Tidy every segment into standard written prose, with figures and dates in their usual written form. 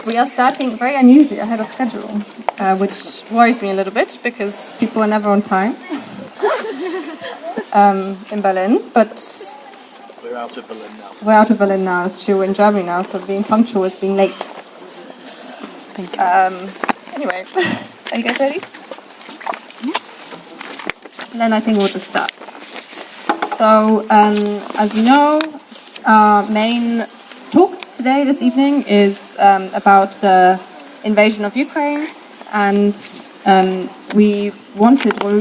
We are starting very unusually ahead of schedule, which worries me a little bit because people are never on time in Berlin. But we're out of Berlin now. We're out of Berlin now. It's true. We're in Germany now, so being punctual is being late. Thank you. Anyway, are you guys ready? Then I think we'll just start. So, as you know, our main talk today, this evening, is about the invasion of Ukraine, and what we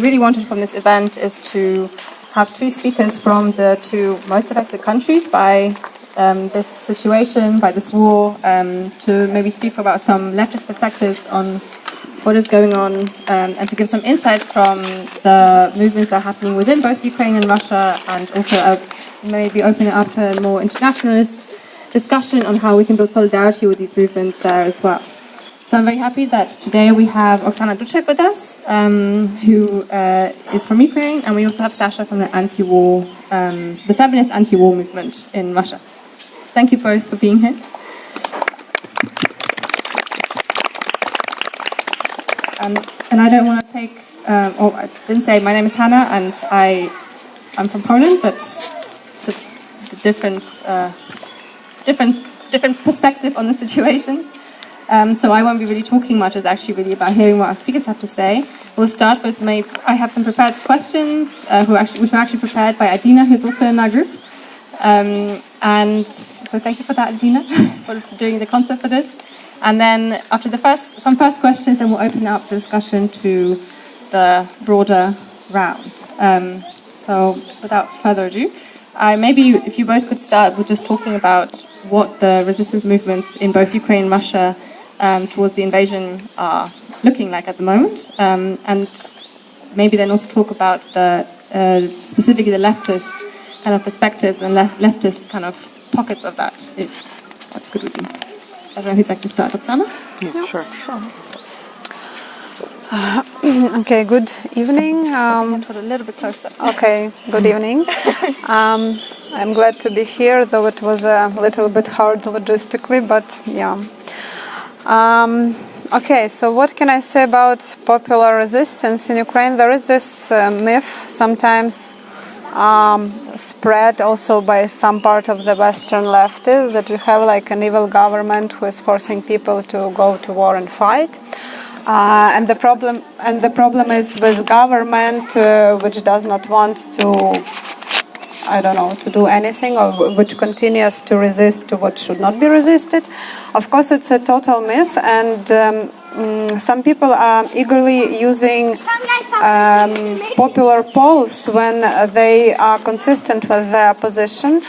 really wanted from this event is to have two speakers from the two most affected countries by this situation, by this war, to maybe speak about some leftist perspectives on what is going on, and to give some insights from the movements that are happening within both Ukraine and Russia, and also maybe open it up to a more internationalist discussion on how we can build solidarity with these movements there as well. So I'm very happy that today we have Oksana Dutchak with us, who is from Ukraine, and we also have Sascha from the anti-war, the feminist anti-war movement in Russia. So thank you both for being here. And I don't want to take, I didn't say, my name is Hannah, and I'm from Poland, but it's a different perspective on the situation. So I won't be really talking much. It's actually really about hearing what our speakers have to say. We'll start with I have some prepared questions, which were actually prepared by Adina, who's also in our group. And so thank you for that, Adina, for doing the concept for this. And then after some first questions, then we'll open up the discussion to the broader round. So without further ado, maybe if you both could start with just talking about what the resistance movements in both Ukraine and Russia towards the invasion are looking like at the moment, and maybe then also talk about specifically the leftist kind of perspectives and leftist kind of pockets of that, if that's good with you. I don't know who'd like to start. Oksana? Yeah, sure. Okay, good evening. A little bit closer. Okay, good evening. I'm glad to be here, though it was a little bit hard logistically, but yeah. Okay, so what can I say about popular resistance in Ukraine? There is this myth sometimes spread also by some part of the Western leftists that we have like an evil government who is forcing people to go to war and fight. And the problem is with government which does not want to, to do anything, or which continues to resist to what should not be resisted. Of course, it's a total myth, and some people are eagerly using popular polls when they are consistent with their position,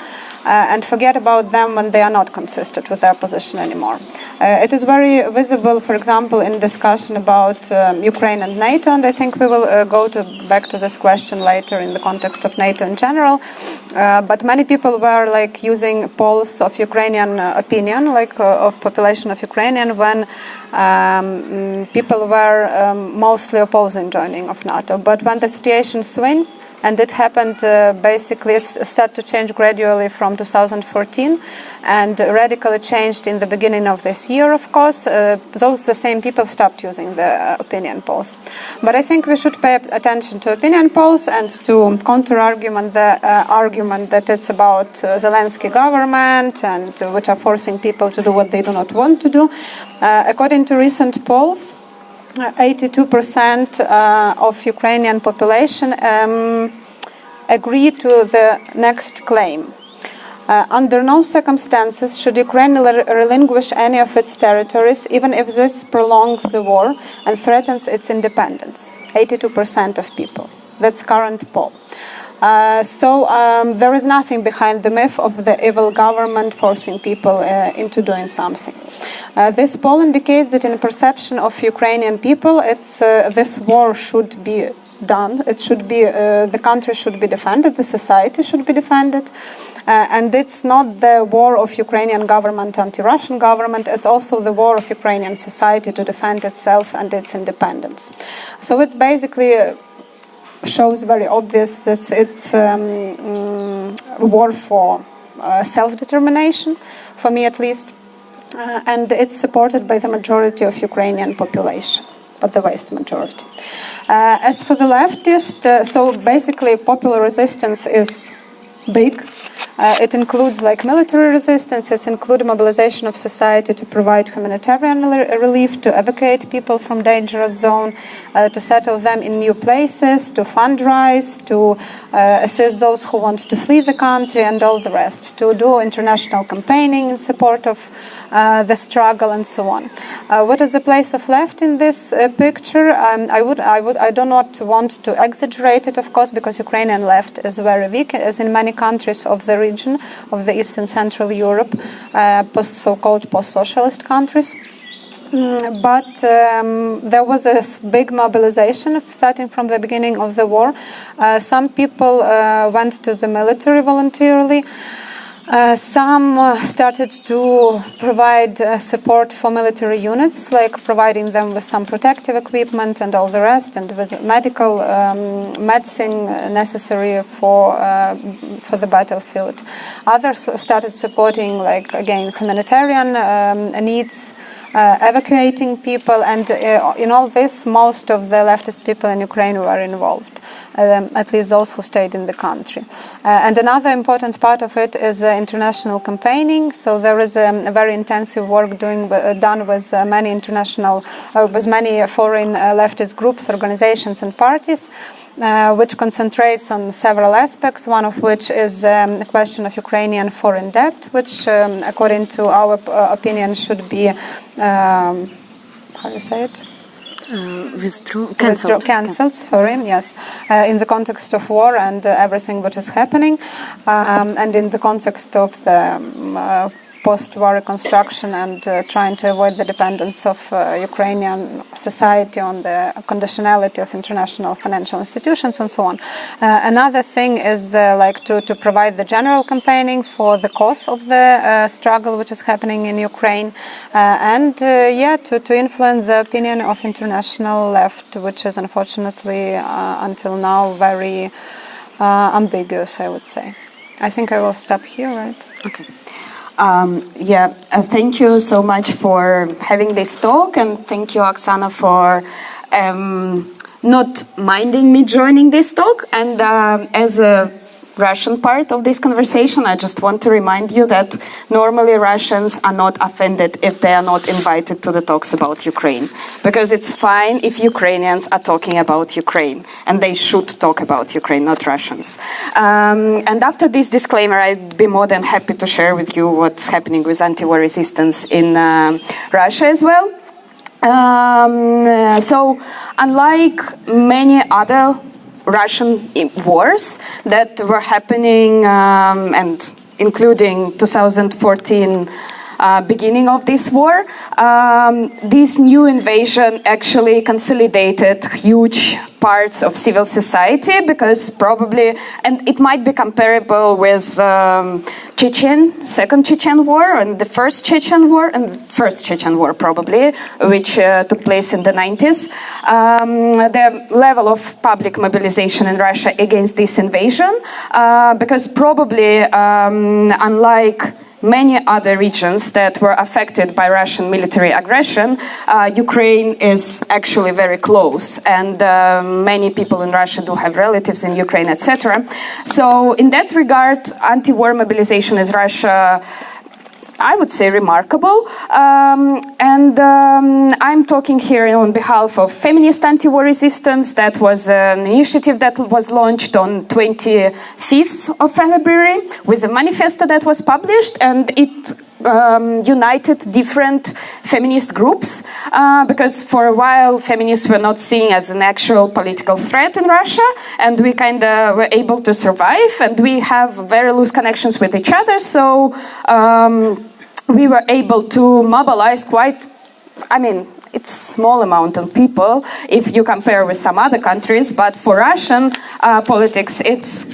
and forget about them when they are not consistent with their position anymore. It is very visible, for example, in discussion about Ukraine and NATO, and I think we will go back to this question later in the context of NATO in general. But many people were using polls of Ukrainian opinion, of population of Ukrainian, when people were mostly opposing joining of NATO. But when the situation swing, and it happened basically, it started to change gradually from 2014 and radically changed in the beginning of this year, of course. The same people stopped using the opinion polls. But I think we should pay attention to opinion polls and to counter-argument the argument that it's about Zelensky government and which are forcing people to do what they do not want to do. According to recent polls, 82% of Ukrainian population agree to the next claim. Under no circumstances should Ukraine relinquish any of its territories, even if this prolongs the war and threatens its independence. 82% of people. That's current poll. So there is nothing behind the myth of the evil government forcing people into doing something. This poll indicates that in perception of Ukrainian people, this war should be done. It should be the country should be defended, the society should be defended, and it's not the war of Ukrainian government anti-Russian government. It's also the war of Ukrainian society to defend itself and its independence. So it's basically shows very obvious that it's a war for self-determination, for me at least. and it's supported by the majority of Ukrainian population, but the vast majority. As for the leftists, so basically popular resistance is big. It includes like military resistance, it includes mobilization of society to provide humanitarian relief, to evacuate people from dangerous zone, to settle them in new places, to fundraise, to assist those who want to flee the country and all the rest, to do international campaigning in support of the struggle and so on. What is the place of left in this picture? I do not want to exaggerate it, of course, because Ukrainian left is very weak, as in many countries of the region of the East and Central Europe, so-called post-socialist countries. But there was a big mobilization starting from the beginning of the war. Some people went to the military voluntarily. Some started to provide support for military units, like providing them with some protective equipment and all the rest, and with medical medicine necessary for the battlefield. Others started supporting, like again, humanitarian needs, evacuating people, and in all this, most of the leftist people in Ukraine were involved. At least those who stayed in the country. And another important part of it is international campaigning. So there is a very intensive work done with many international, with many foreign leftist groups, organizations, and parties, which concentrates on several aspects. One of which is the question of Ukrainian foreign debt, which, according to our opinion, should be how do you say it? Cancelled, sorry, yes, in the context of war and everything what is happening, and in the context of the post-war reconstruction and trying to avoid the dependence of Ukrainian society on the conditionality of international financial institutions and so on. Another thing is like to provide the general campaigning for the cause of the struggle which is happening in Ukraine, and to influence the opinion of international left, which is unfortunately until now very ambiguous, I would say. I think I will stop here, right? Okay. Thank you so much for having this talk, and thank you, Oksana, for not minding me joining this talk. And as a Russian part of this conversation, I just want to remind you that normally Russians are not offended if they are not invited to the talks about Ukraine, because it's fine if Ukrainians are talking about Ukraine, and they should talk about Ukraine, not Russians. And after this disclaimer, I'd be more than happy to share with you what's happening with anti-war resistance in Russia as well. So, unlike many other Russian wars that were happening, and including 2014 beginning of this war, this new invasion actually consolidated huge parts of civil society, because probably, and it might be comparable with Second Chechen War and the First Chechen War, and First Chechen War probably, which took place in the 90s. The level of public mobilization in Russia against this invasion, because probably unlike many other regions that were affected by Russian military aggression, Ukraine is actually very close, and many people in Russia do have relatives in Ukraine, etc. So in that regard, anti-war mobilization in Russia, I would say, remarkable. I'm talking here on behalf of Feminist anti-war resistance. That was an initiative that was launched on 25th of February with a manifesto that was published, and it united different feminist groups, because for a while feminists were not seen as an actual political threat in Russia, and we kind of were able to survive, and we have very loose connections with each other, so we were able to mobilize quite, it's small amount of people if you compare with some other countries, but for Russian politics, it's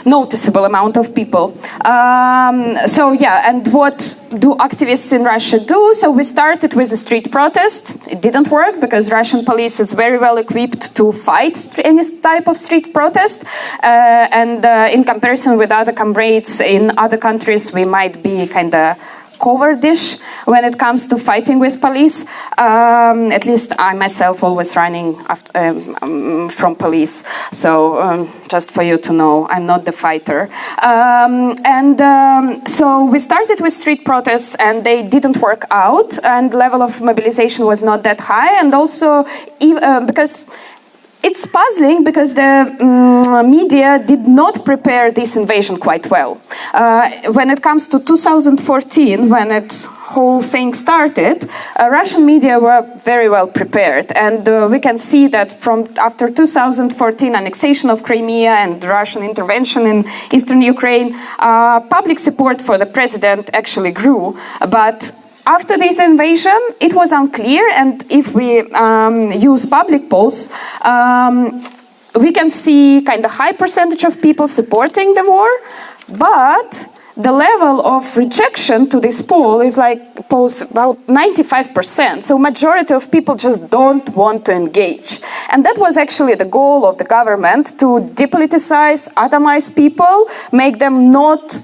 noticeable amount of people. And what do activists in Russia do? So we started with a street protest. It didn't work because Russian police is very well equipped to fight any type of street protest. In comparison with other comrades in other countries, we might be kind of cowardice when it comes to fighting with police. At least I myself always running from police. So just for you to know, I'm not the fighter. So we started with street protests, and they didn't work out, and level of mobilization was not that high, and also because it's puzzling because the media did not prepare this invasion quite well. When it comes to 2014, when it whole thing started, Russian media were very well prepared, and we can see that from after 2014 annexation of Crimea and Russian intervention in eastern Ukraine, public support for the president actually grew, but after this invasion, it was unclear, and if we use public polls, we can see kind of high percentage of people supporting the war, but the level of rejection to this poll is polls about 95%. So majority of people just don't want to engage. And that was actually the goal of the government, to depoliticize, atomize people, make them not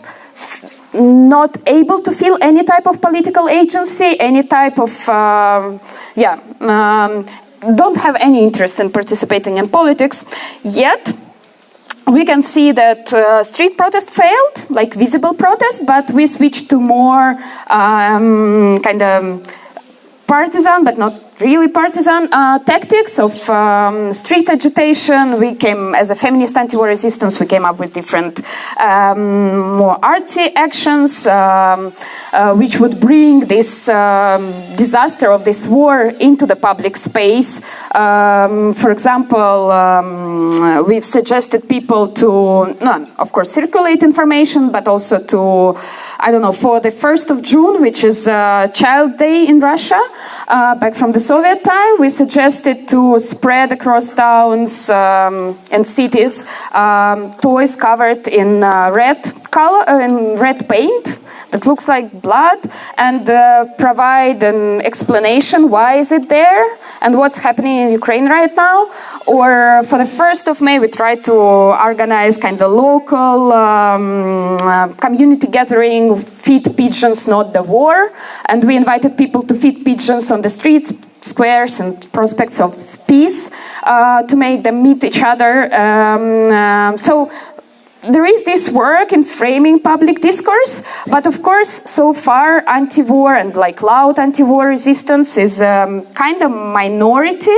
able to feel any type of political agency, any type of, don't have any interest in participating in politics. Yet, we can see that street protest failed, like visible protest, but we switched to more kind of partisan, but not really partisan tactics of street agitation. We came, as a feminist anti-war resistance, we came up with different more artsy actions, which would bring this disaster of this war into the public space. For example, we've suggested people to, of course, circulate information, but also to, I don't know, for the 1st of June, which is Child Day in Russia, back from the Soviet time, we suggested to spread across towns and cities toys covered in red color, in red paint that looks like blood, and provide an explanation why is it there and what's happening in Ukraine right now. Or for the 1st of May, we tried to organize kind of local community gathering, feed pigeons, not the war. And we invited people to feed pigeons on the streets, squares, and prospects of peace to make them meet each other. So there is this work in framing public discourse, but of course, so far, anti-war and loud anti-war resistance is kind of minority.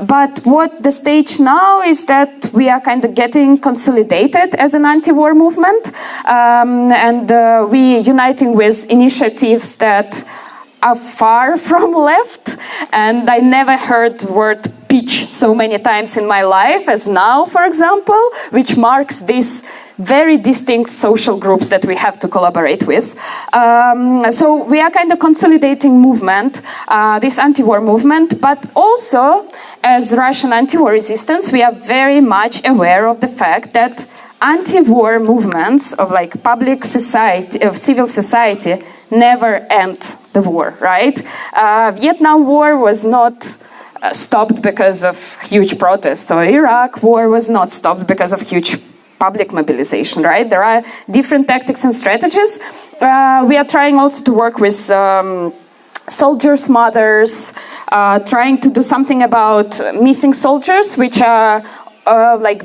But what the stage now is that we are kind of getting consolidated as an anti-war movement, and we uniting with initiatives that are far from left, and I never heard the word pitch so many times in my life as now, for example, which marks these very distinct social groups that we have to collaborate with. So we are kind of consolidating movement, this anti-war movement, but also as Russian anti-war resistance, we are very much aware of the fact that anti-war movements of public society, of civil society, never end the war, right? Vietnam War was not stopped because of huge protests, or Iraq War was not stopped because of huge public mobilization, right? There are different tactics and strategies. We are trying also to work with soldiers' mothers, trying to do something about missing soldiers, which are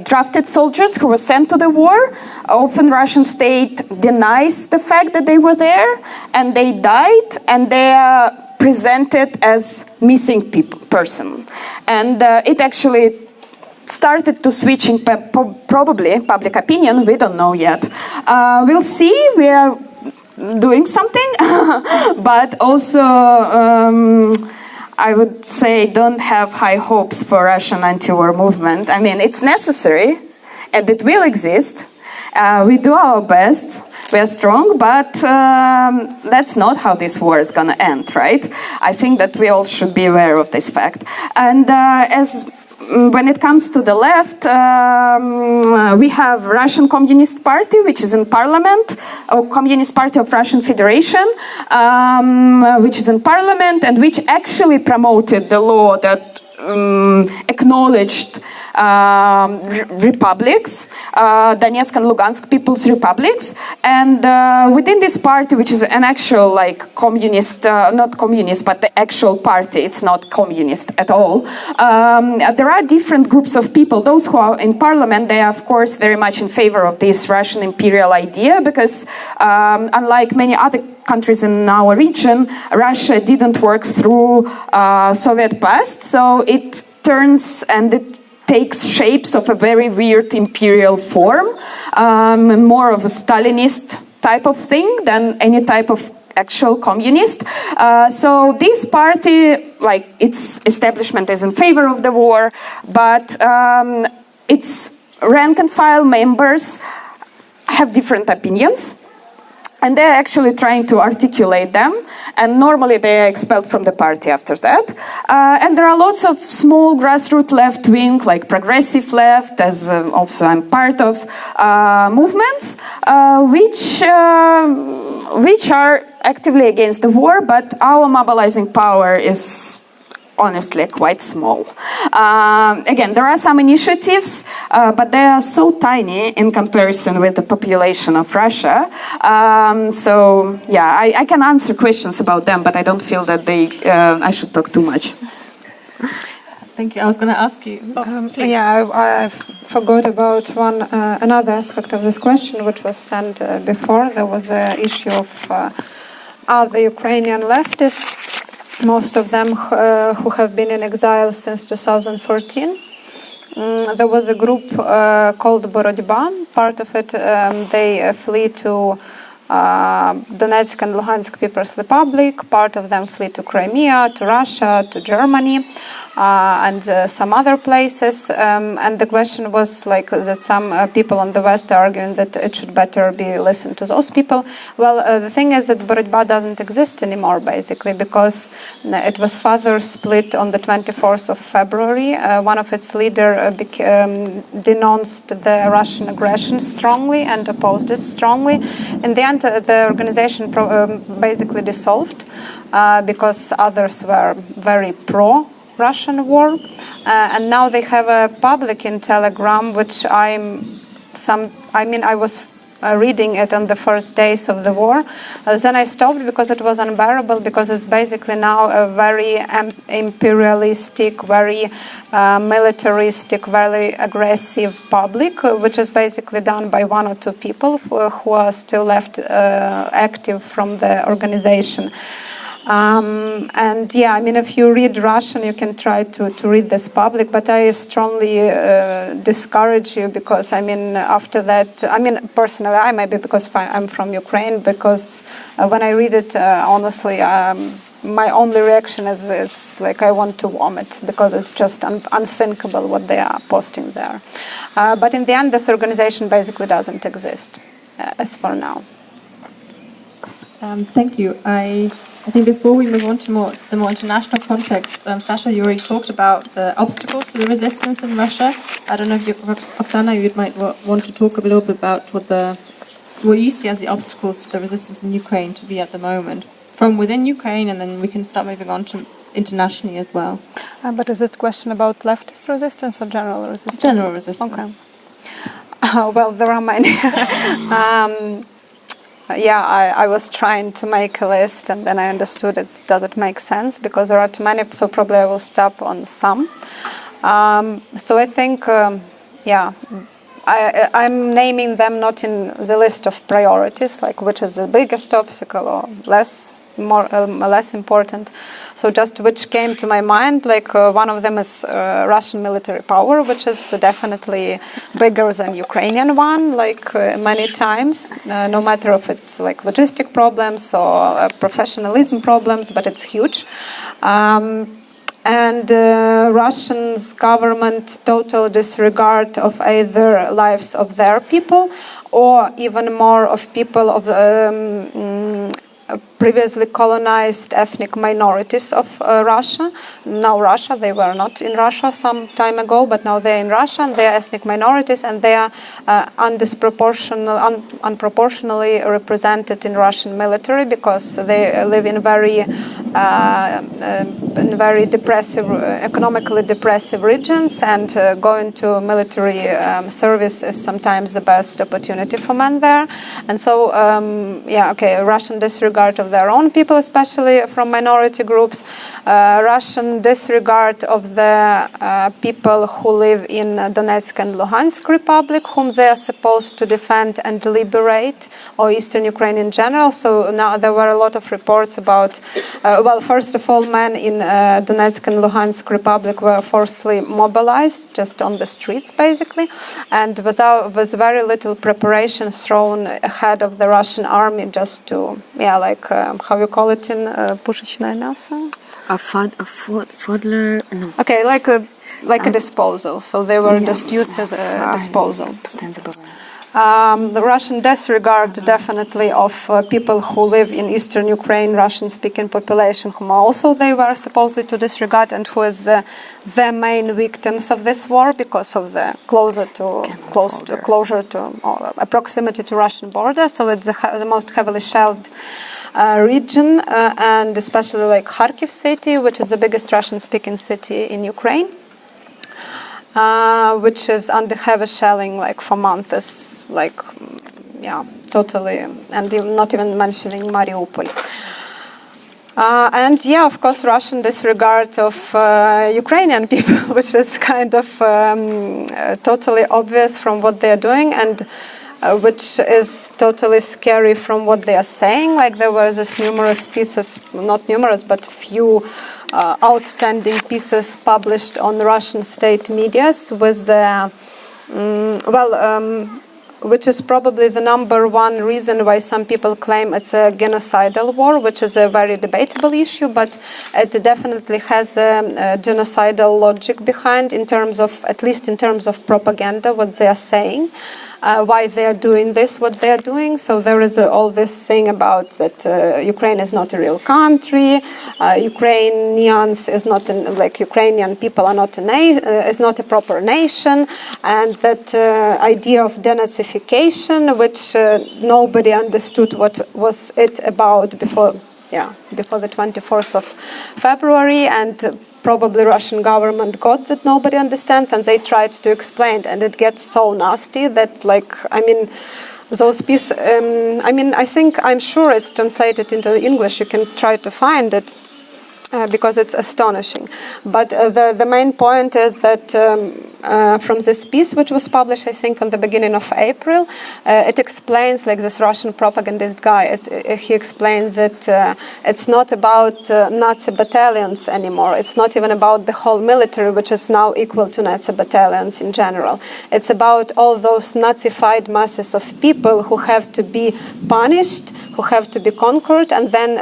drafted soldiers who were sent to the war. Often Russian state denies the fact that they were there, and they died, and they are presented as missing person. And it actually started to switch in probably public opinion. We don't know yet. We'll see. We are doing something, but also I would say don't have high hopes for Russian anti-war movement. I mean, it's necessary, and it will exist. We do our best. We are strong, but that's not how this war is going to end, right? I think that we all should be aware of this fact. And when it comes to the left, we have Russian Communist Party, which is in parliament, or Communist Party of Russian Federation, which is in parliament, and which actually promoted the law that acknowledged republics, Donetsk and Lugansk People's Republics, and within this party, which is an actual like communist, not communist, but the actual party, it's not communist at all. There are different groups of people. Those who are in parliament, they are of course very much in favor of this Russian imperial idea, because unlike many other countries in our region, Russia didn't work through Soviet past, so it turns and it takes shapes of a very weird imperial form, more of a Stalinist type of thing than any type of actual communist. So this party, like its establishment, is in favor of the war, but its rank and file members have different opinions. And they're actually trying to articulate them, and normally they are expelled from the party after that. And there are lots of small grassroots left wing, like progressive left, as also I'm part of, movements, which are actively against the war, but our mobilizing power is honestly quite small. Again, there are some initiatives, but they are so tiny in comparison with the population of Russia. So yeah, I can answer questions about them, but I don't feel that I should talk too much. Thank you. I was going to ask you. Yeah, I forgot about another aspect of this question, which was sent before. There was an issue of other Ukrainian leftists, most of them who have been in exile since 2014. There was a group called Borodьба. Part of it, they flee to Donetsk and Luhansk People's Republic. Part of them flee to Crimea, to Russia, to Germany, and some other places. And the question was like that some people on the West are arguing that it should better be listened to those people. Well, the thing is that Borodьба doesn't exist anymore, basically, because it was further split on the 24th of February. One of its leaders denounced the Russian aggression strongly and opposed it strongly. In the end, the organization basically dissolved because others were very pro-Russian war, and now they have a public in Telegram, which I was reading it on the first days of the war. Then I stopped because it was unbearable, because it's basically now a very imperialistic, very militaristic, very aggressive public, which is basically done by one or two people who are still left active from the organization. And yeah, I mean, if you read Russian, you can try to read this public, but I strongly discourage you, because I mean, after that, I mean, personally, I maybe because I'm from Ukraine, because when I read it, honestly, my only reaction is like I want to vomit, because it's just unthinkable what they are posting there. But in the end, this organization basically doesn't exist, as for now. Thank you. I think before we move on to the more international context, Sascha, you already talked about the obstacles to the resistance in Russia. I don't know if Oksana, you might want to talk a little bit about what you see as the obstacles to the resistance in Ukraine to be at the moment, from within Ukraine, and then we can start moving on to internationally as well. But is it a question about leftist resistance or general resistance? General resistance. Okay. Well, there are many. Yeah, I was trying to make a list, and then I understood does it make sense, because there are too many, so probably I will stop on some. So I think, yeah, I'm naming them not in the list of priorities, like which is the biggest obstacle or less important. So just which came to my mind, like one of them is Russian military power, which is definitely bigger than Ukrainian one, like many times, no matter if it's like logistic problems or professionalism problems, but it's huge. And Russian's government total disregard of either lives of their people or even more of people of previously colonized ethnic minorities of Russia. Now Russia, they were not in Russia some time ago, but now they're in Russia, and they're ethnic minorities, and they are unproportionally represented in Russian military, because they live in very in very depressive, economically depressive regions, and going to military service is sometimes the best opportunity for men there. And so, Russian disregard of their own people, especially from minority groups, Russian disregard of the people who live in Donetsk and Luhansk Republic, whom they are supposed to defend and liberate, or Eastern Ukraine in general. So now there were a lot of reports about, first of all, men in Donetsk and Luhansk Republic were forcibly mobilized just on the streets, basically, and was very little preparation thrown ahead of the Russian army just to, how you call it in пушечное мясо? Fodler, no. Okay, like a disposal. So they were just used to the disposal. The Russian disregard definitely of people who live in Eastern Ukraine, Russian-speaking population, whom also they were supposedly to disregard, and who is the main victims of this war because of the closer to or proximity to Russian border. So it's the most heavily shelled region, and especially like Kharkiv city, which is the biggest Russian-speaking city in Ukraine. Which is under heavy shelling for months, totally, and not even mentioning Mariupol. Of course, Russian disregard of Ukrainian people, which is kind of totally obvious from what they are doing, and which is totally scary from what they are saying. Like there were this numerous pieces, not numerous, but few outstanding pieces published on Russian state medias with which is probably the number one reason why some people claim it's a genocidal war, which is a very debatable issue, but it definitely has a genocidal logic behind, at least in terms of propaganda, what they are saying, why they are doing this, what they are doing. So there is all this thing about that Ukraine is not a real country, Ukrainians is not Ukrainian people are not is not a proper nation, and that idea of denazification, which nobody understood what was it about before the 24th of February, and probably Russian government got that nobody understands, and they tried to explain, and it gets so nasty that those pieces, I'm sure it's translated into English, you can try to find it, because it's astonishing. But the main point is that from this piece, which was published, I think, on the beginning of April, it explains, this Russian propagandist guy, he explains that it's not about Nazi battalions anymore. It's not even about the whole military, which is now equal to Nazi battalions in general. It's about all those Nazified masses of people who have to be punished, who have to be conquered, and then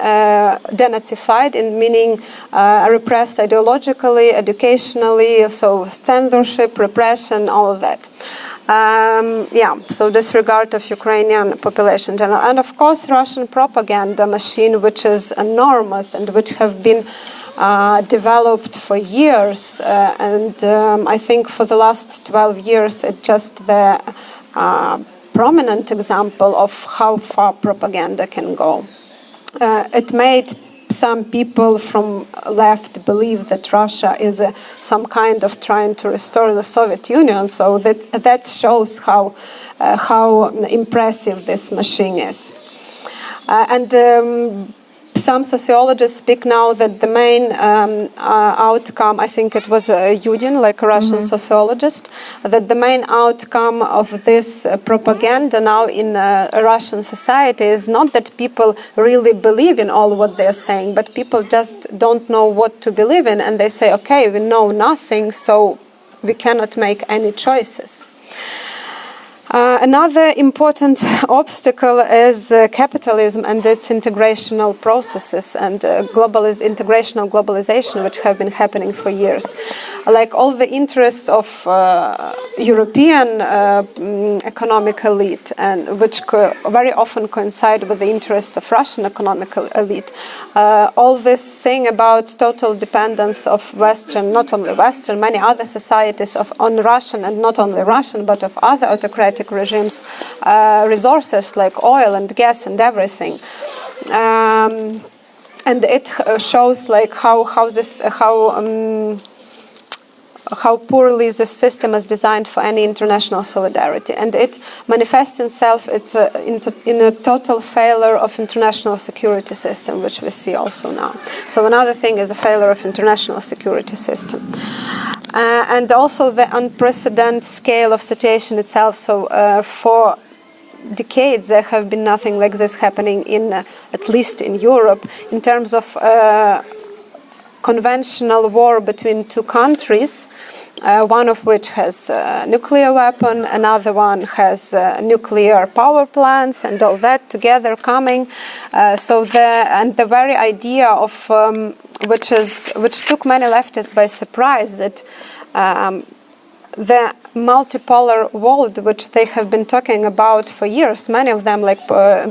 denazified, in meaning repressed ideologically, educationally, so censorship, repression, all of that. So disregard of Ukrainian population in general. And of course, Russian propaganda machine, which is enormous and which have been developed for years. I think for the last 12 years, it's just the prominent example of how far propaganda can go. It made some people from left believe that Russia is some kind of trying to restore the Soviet Union, so that shows how impressive this machine is. Some sociologists speak now that the main outcome, I think it was Yudin, a Russian sociologist, that the main outcome of this propaganda now in Russian society is not that people really believe in all what they're saying, but people just don't know what to believe in, and they say, okay, we know nothing, so we cannot make any choices. Another important obstacle is capitalism and its integrational processes and integrational globalization, which have been happening for years. All the interests of European economic elite, and which very often coincide with the interest of Russian economic elite. All this thing about total dependence of Western, not only Western, many other societies on Russian, and not only Russian, but of other autocratic regimes, resources like oil and gas and everything. and it shows like how poorly the system is designed for any international solidarity, and it manifests itself in a total failure of international security system, which we see also now. So another thing is a failure of international security system, and also the unprecedented scale of situation itself. So for decades there have been nothing like this happening in at least in Europe in terms of conventional war between two countries, one of which has a nuclear weapon, another one has nuclear power plants, and all that together coming. The very idea of which took many leftists by surprise, that the multipolar world, which they have been talking about for years, many of them like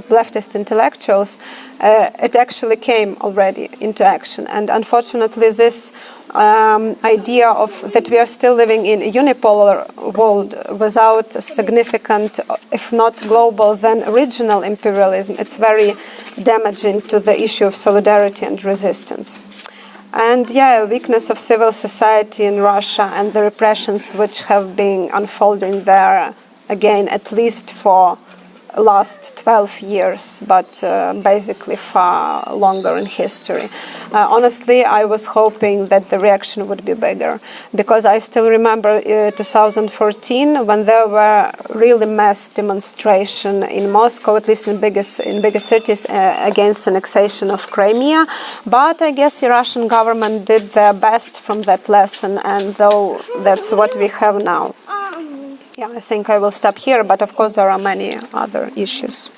leftist intellectuals, it actually came already into action. And unfortunately, this idea of that we are still living in a unipolar world without significant, if not global, then regional imperialism, it's very damaging to the issue of solidarity and resistance. And weakness of civil society in Russia and the repressions which have been unfolding there, again, at least for last 12 years, but basically far longer in history. Honestly, I was hoping that the reaction would be bigger, because I still remember 2014 when there were really mass demonstration in Moscow, at least in bigger cities, against annexation of Crimea. But I guess the Russian government did their best from that lesson, and though that's what we have now. I think I will stop here, but of course there are many other issues.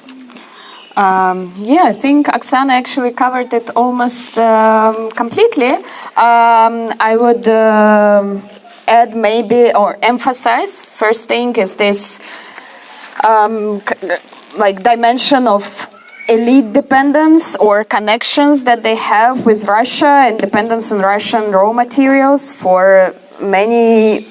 I think Oksana actually covered it almost completely. I would add maybe, or emphasize, first thing is this dimension of elite dependence or connections that they have with Russia, and dependence on Russian raw materials for many,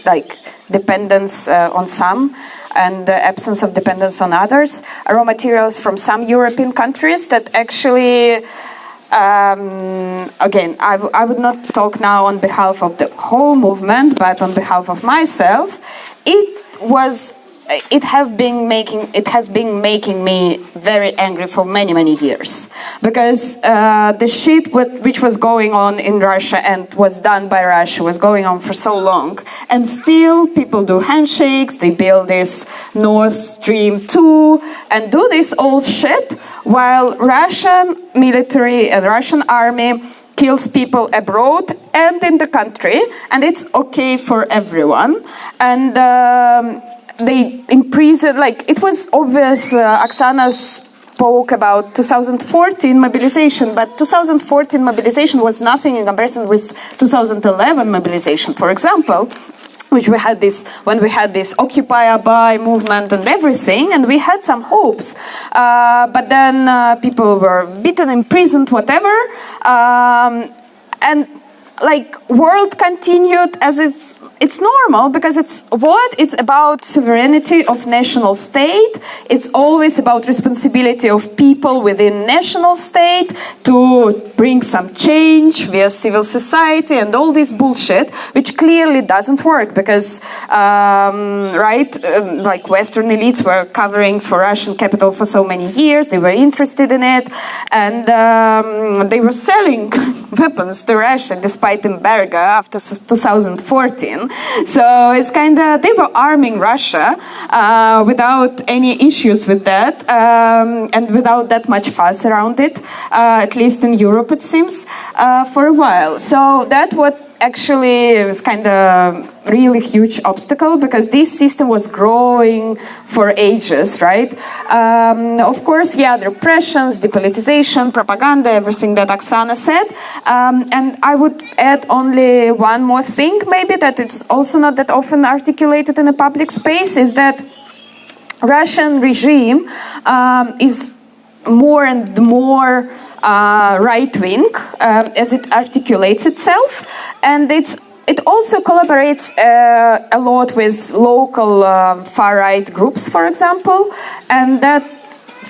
dependence on some and the absence of dependence on others. Raw materials from some European countries that actually, again, I would not talk now on behalf of the whole movement, but on behalf of myself. It has been making me very angry for many years, because the shit which was going on in Russia and was done by Russia was going on for so long, and still people do handshakes, they build this Nord Stream 2 and do this old shit, while Russian military and Russian army kills people abroad and in the country, and it's okay for everyone. And they imprison, it was obvious. Oksana spoke about 2014 mobilization, but 2014 mobilization was nothing in comparison with 2011 mobilization, for example, which we had when we had this Occupy Abai movement and everything, and we had some hopes. But then people were beaten, imprisoned, whatever, and world continued as if it's normal, because it's about sovereignty of national state. It's always about responsibility of people within national state to bring some change via civil society and all this bullshit, which clearly doesn't work, because Western elites were covering for Russian capital for so many years. They were interested in it, and they were selling weapons to Russia despite embargo after 2014. So it's they were arming Russia without any issues with that, and without that much fuss around it, at least in Europe it seems, for a while. So that what actually was really huge obstacle, because this system was growing for ages, right? Of course, the repressions, depolitization, propaganda, everything that Oksana said. And I would add only one more thing, maybe, that it's also not that often articulated in a public space, is that Russian regime is more and more right-wing as it articulates itself, and it also collaborates a lot with local far-right groups, for example, and that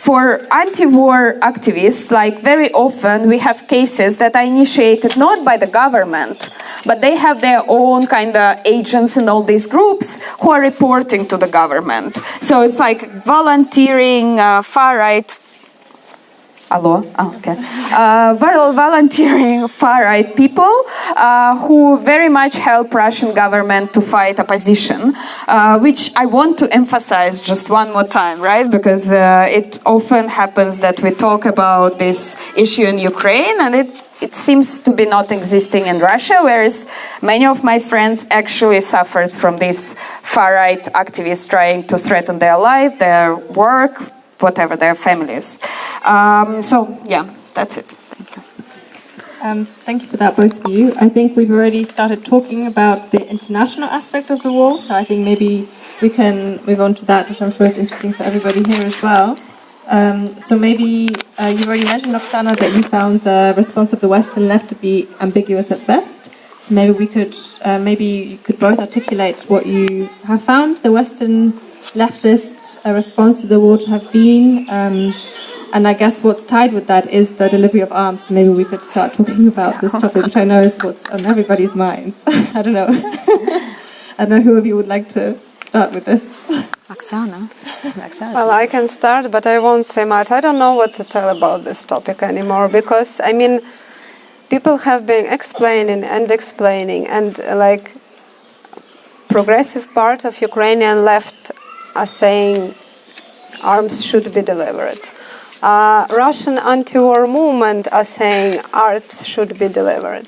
for anti-war activists, like very often we have cases that are initiated not by the government, but they have their own kind of agents in all these groups who are reporting to the government. So it's like volunteering far-right. Hello? Oh, okay. Volunteering far-right people who very much help Russian government to fight opposition, which I want to emphasize just one more time, right? Because it often happens that we talk about this issue in Ukraine and it seems to be not existing in Russia, whereas many of my friends actually suffered from these far-right activists trying to threaten their life, their work, whatever, their families. So, yeah, that's it. Thank you. Thank you for that, both of you. I think we've already started talking about the international aspect of the war, so I think maybe we can move on to that, which I'm sure is interesting for everybody here as well. So maybe you've already mentioned, Oksana, that you found the response of the Western left to be ambiguous at best. So maybe we could, maybe you could both articulate what you have found the Western leftist response to the war to have been, and I guess what's tied with that is the delivery of arms. So maybe we could start talking about this topic, which I know is what's on everybody's minds. I don't know. I don't know who of you would like to start with this. Oksana. Well, I can start, but I won't say much. I don't know what to tell about this topic anymore because, I mean, people have been explaining, and like progressive part of Ukrainian left are saying arms should be delivered. Russian anti-war movement are saying arms should be delivered.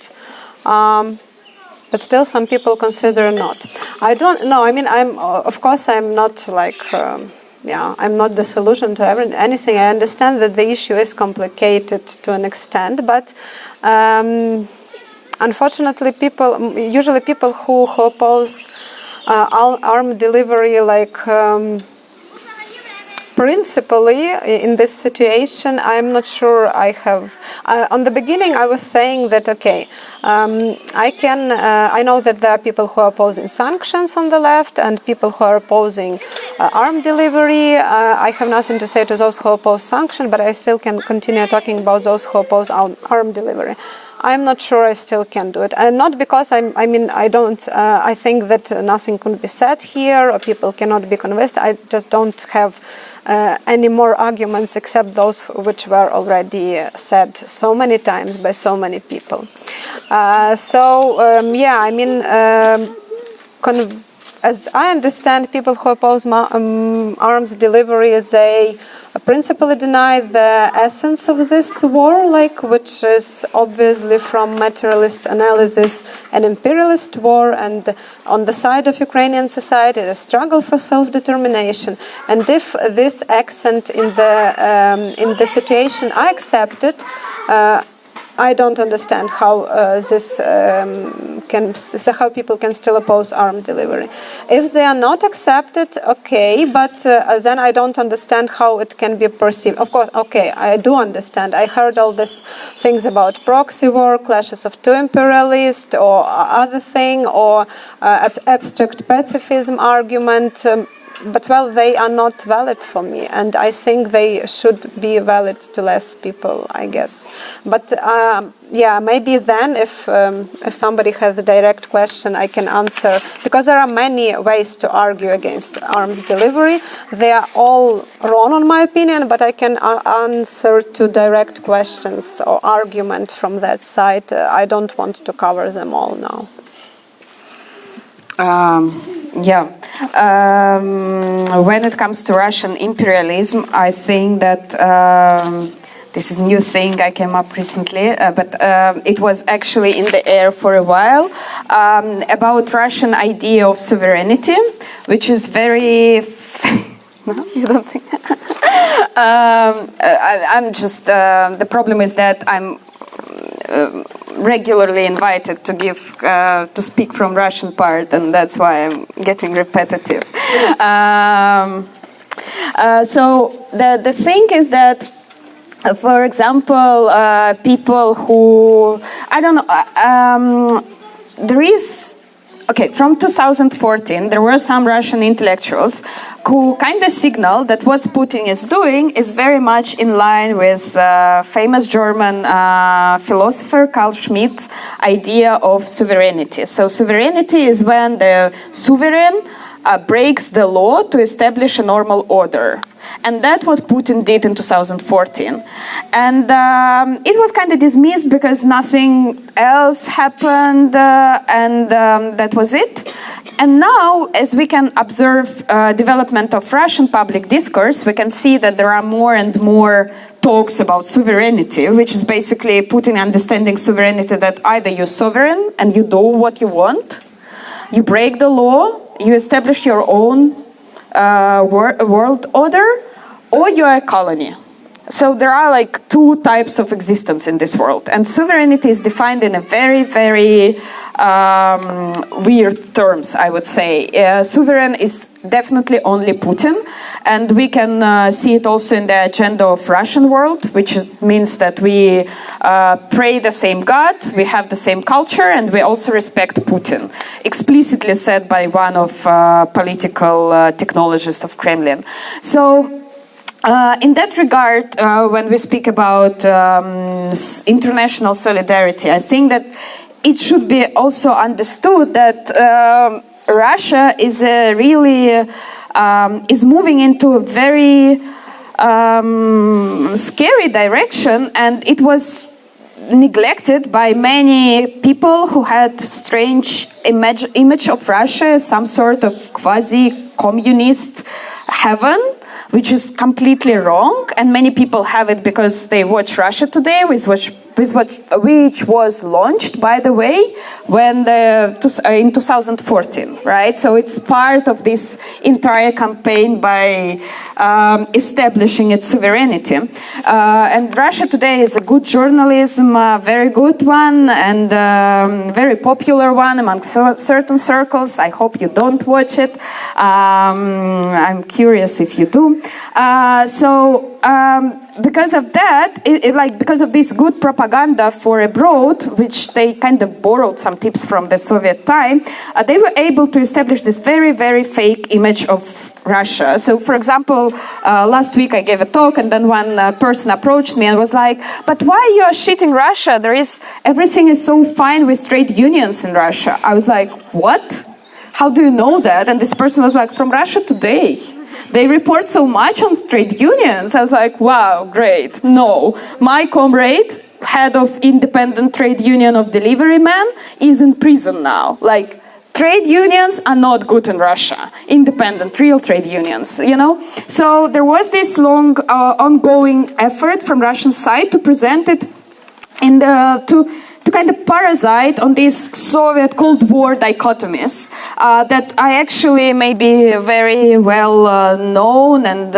But still some people consider not. I don't know. I mean, of course I'm not like, I'm not the solution to anything. I understand that the issue is complicated to an extent, but unfortunately usually people who oppose arm delivery, like principally in this situation, I'm not sure I have. On the beginning, I was saying that okay, I know that there are people who are opposing sanctions on the left and people who are opposing arm delivery. I have nothing to say to those who oppose sanctions, but I still can continue talking about those who oppose arm delivery. I'm not sure I still can do it, and not because I think that nothing could be said here or people cannot be convinced. I just don't have any more arguments except those which were already said so many times by so many people. As I understand, people who oppose arms delivery, they principally deny the essence of this war, which is obviously from materialist analysis an imperialist war, and on the side of Ukrainian society, a struggle for self-determination. And if this accent in the situation are accepted, I don't understand how how people can still oppose armed delivery. If they are not accepted, okay, but then I don't understand how it can be perceived. Of course, okay, I do understand. I heard all these things about proxy war, clashes of two imperialists, or other thing, or abstract pacifism argument. But well, they are not valid for me, and I think they should be valid to less people, I guess. But maybe then, if somebody has a direct question, I can answer, because there are many ways to argue against arms delivery. They are all wrong, in my opinion, but I can answer to direct questions or argument from that side. I don't want to cover them all now. When it comes to Russian imperialism, I think that this is a new thing I came up recently, but it was actually in the air for a while, about Russian idea of sovereignty, which is very... No, you don't think? I'm just... the problem is that I'm regularly invited to speak from Russian part, and that's why I'm getting repetitive. So the thing is that, for example, people who, I don't know, there is okay, from 2014, there were some Russian intellectuals who kind of signaled that what Putin is doing is very much in line with famous German philosopher Carl Schmitt's idea of sovereignty. So sovereignty is when the sovereign breaks the law to establish a normal order. And that's what Putin did in 2014. And it was kind of dismissed because nothing else happened, and that was it. And now, as we can observe development of Russian public discourse, we can see that there are more and more talks about sovereignty, which is basically Putin understanding sovereignty that either you're sovereign and you do what you want, you break the law, you establish your own world order, or you're a colony. So there are like two types of existence in this world, and sovereignty is defined in a very, very weird terms, I would say. Sovereign is definitely only Putin, and we can see it also in the agenda of Russian world, which means that we pray the same God, we have the same culture, and we also respect Putin, explicitly said by one of political technologists of Kremlin. So in that regard, when we speak about international solidarity, I think that it should be also understood that Russia is really is moving into a very scary direction, and it was neglected by many people who had strange image of Russia as some sort of quasi-communist heaven, which is completely wrong, and many people have it because they watch Russia Today, which was launched, by the way, when in 2014, right? So it's part of this entire campaign by establishing its sovereignty. And Russia Today is a good journalism, a very good one, and very popular one among certain circles. I hope you don't watch it. I'm curious if you do. Because of that, because of this good propaganda for abroad, which they kind of borrowed some tips from the Soviet time, they were able to establish this very, very fake image of Russia. So, for example, last week I gave a talk, and then one person approached me and was like, "But why you are shitting Russia? Everything is so fine with trade unions in Russia." I was like, "What? How do you know that?" And this person was like, "From Russia Today. They report so much on trade unions." I was like, wow, great. No, my comrade, head of independent trade union of delivery man, is in prison now. Like, trade unions are not good in Russia. Independent, real trade unions, you know? So there was this long ongoing effort from Russian side to present it to kind of parasite on these Soviet Cold War dichotomies that are actually maybe very well known, and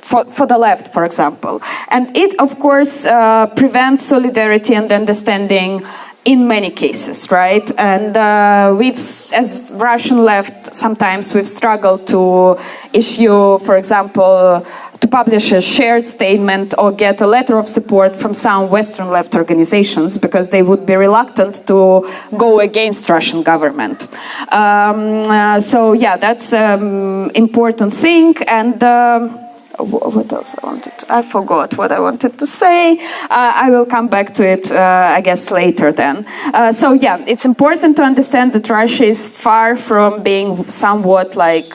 for the left, for example. And it, of course, prevents solidarity and understanding in many cases, right? And as Russian left, sometimes we've struggled to issue, for example, to publish a shared statement or get a letter of support from some Western left organizations because they would be reluctant to go against Russian government. So yeah, that's important thing. And what else I forgot what I wanted to say. I will come back to it, I guess, later then. So yeah, it's important to understand that Russia is far from being somewhat like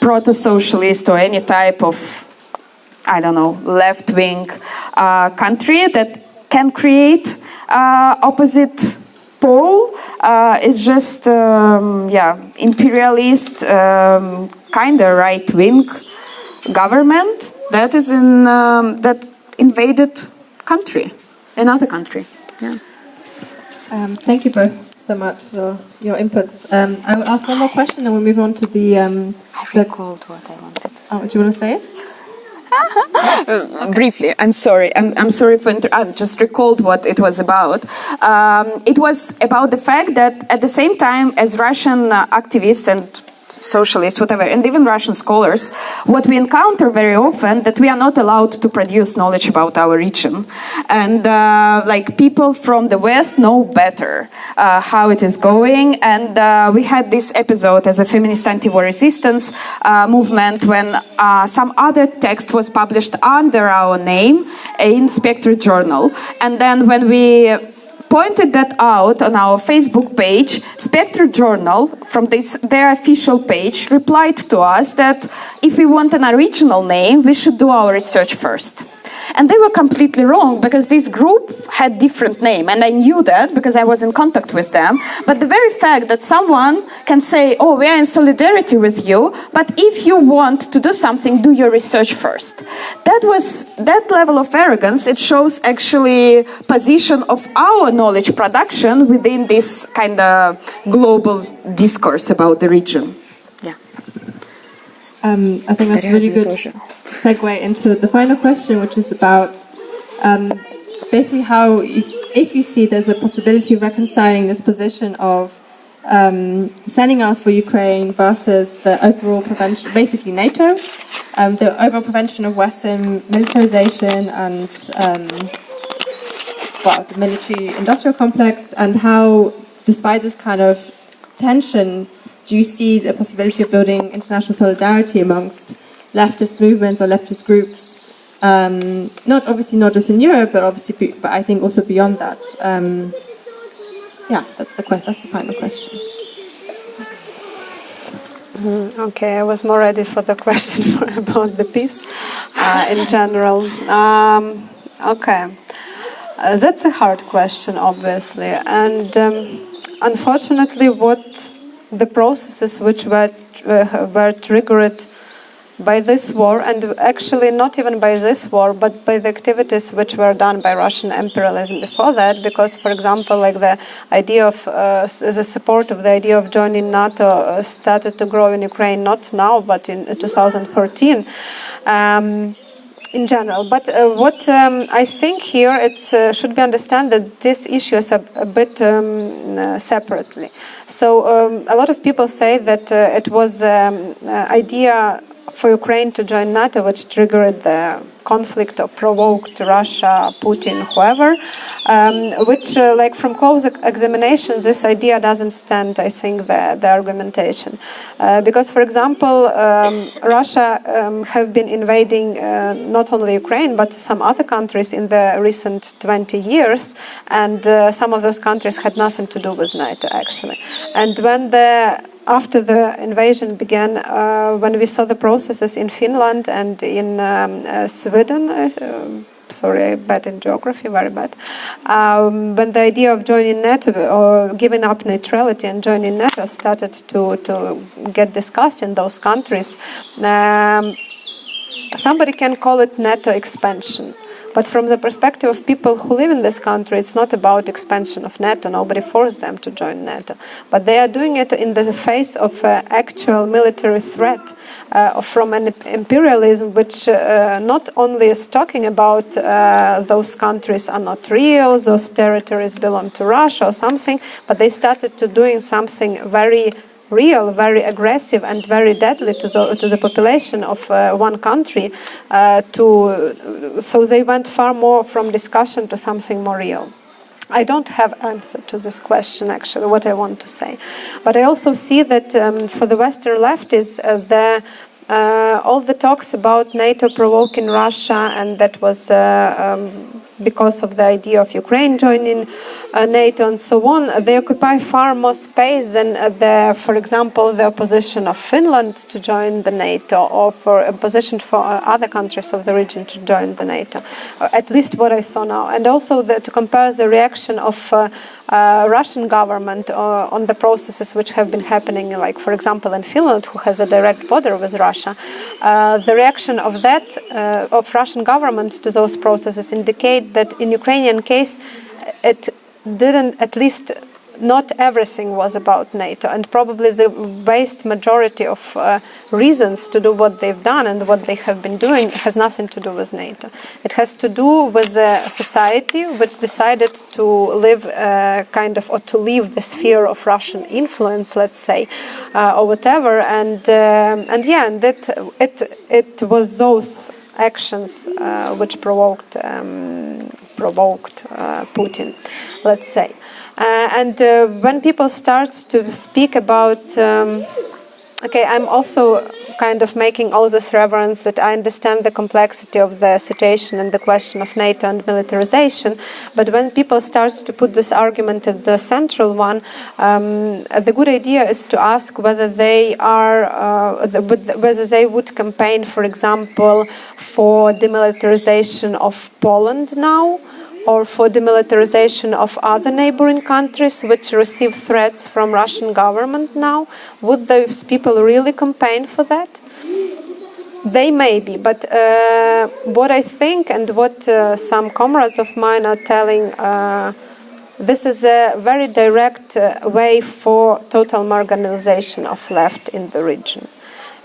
proto-socialist or any type of, I don't know, left-wing country that can create opposite pole. It's just, imperialist, kind of right-wing government that is in that invaded country, another country. Yeah. Thank you both so much for your inputs. I will ask one more question, and we'll move on to the. I recalled what I wanted to say. Oh, do you want to say it? Briefly, I'm sorry. I'm sorry for. I've just recalled what it was about. It was about the fact that at the same time as Russian activists and socialists, whatever, and even Russian scholars, what we encounter very often that we are not allowed to produce knowledge about our region. And like people from the West know better how it is going. And we had this episode as a feminist anti-war resistance movement when some other text was published under our name in Spectre Journal. And then when we pointed that out on our Facebook page, Spectre Journal, from their official page, replied to us that if we want an original name, we should do our research first. And they were completely wrong, because this group had different name, and I knew that because I was in contact with them. But the very fact that someone can say, oh, we are in solidarity with you, but if you want to do something, do your research first. That level of arrogance, it shows actually position of our knowledge production within this kind of global discourse about the region. Yeah. I think that's a really good segue into the final question, which is about basically how, if you see there's a possibility of reconciling this position of sending us for Ukraine versus the overall prevention, basically NATO, the overall prevention of Western militarization and the military-industrial complex, and how, despite this kind of tension, do you see the possibility of building international solidarity amongst leftist movements or leftist groups? Not just in Europe, but I think also beyond that. That's the final question. Okay, I was more ready for the question about the peace in general. Okay, that's a hard question, obviously, and unfortunately, what the processes which were triggered by this war, and actually not even by this war, but by the activities which were done by Russian imperialism before that, because, for example, like the idea of, the support of the idea of joining NATO started to grow in Ukraine, not now, but in 2014. In general, but what I think here it should be understood that this issue is a bit separately. So a lot of people say that it was idea for Ukraine to join NATO which triggered the conflict or provoked Russia, Putin, whoever, which, like from close examination, this idea doesn't stand, I think, the argumentation. Because, for example, Russia have been invading not only Ukraine, but some other countries in the recent 20 years, and some of those countries had nothing to do with NATO, actually. And when after the invasion began, when we saw the processes in Finland and in Sweden, sorry, bad in geography, very bad, when the idea of joining NATO or giving up neutrality and joining NATO started to get discussed in those countries, somebody can call it NATO expansion. But from the perspective of people who live in this country, it's not about expansion of NATO. Nobody forced them to join NATO. But they are doing it in the face of actual military threat from an imperialism which not only is talking about those countries are not real, those territories belong to Russia or something, but they started to doing something very real, very aggressive and very deadly to the population of one country. So they went far more from discussion to something more real. I don't have answer to this question, actually, what I want to say. But I also see that for the Western left is all the talks about NATO provoking Russia, and that was because of the idea of Ukraine joining NATO and so on, they occupy far more space than, for example, the opposition of Finland to join the NATO, or for a position for other countries of the region to join the NATO, at least what I saw now. And also to compare the reaction of Russian government on the processes which have been happening, like, for example, in Finland, who has a direct border with Russia, the reaction of that, of Russian government to those processes indicate that in Ukrainian case, it didn't, at least not everything was about NATO, and probably the vast majority of reasons to do what they've done and what they have been doing has nothing to do with NATO. It has to do with a society which decided to live or to leave the sphere of Russian influence, let's say, or whatever, and that it was those actions which provoked Putin, let's say. And when people start to speak about, I'm also kind of making all this reference that I understand the complexity of the situation and the question of NATO and militarization, but when people start to put this argument as the central one, the good idea is to ask whether they whether they would campaign, for example, for demilitarization of Poland now, or for demilitarization of other neighboring countries which receive threats from Russian government now. Would those people really campaign for that? They may be, but what I think and what some comrades of mine are telling, this is a very direct way for total marginalization of left in the region.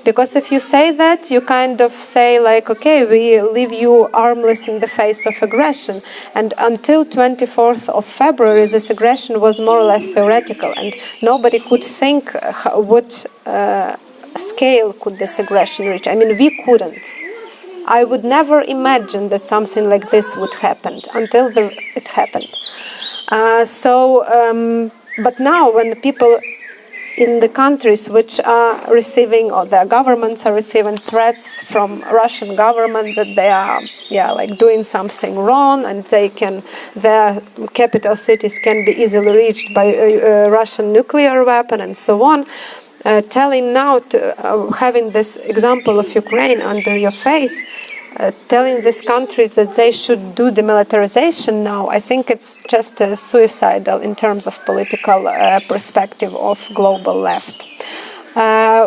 Because if you say that, you kind of say like, okay, we leave you armless in the face of aggression. And until 24th of February, this aggression was more or less theoretical. And nobody could think what scale could this aggression reach. I mean, we couldn't. I would never imagine that something like this would happen until it happened. But now when the people in the countries which are receiving, or their governments are receiving threats from Russian government that they are, doing something wrong, and their capital cities can be easily reached by a Russian nuclear weapon and so on. Telling now, having this example of Ukraine under your face, telling this country that they should do demilitarization now, I think it's just suicidal in terms of political perspective of global left.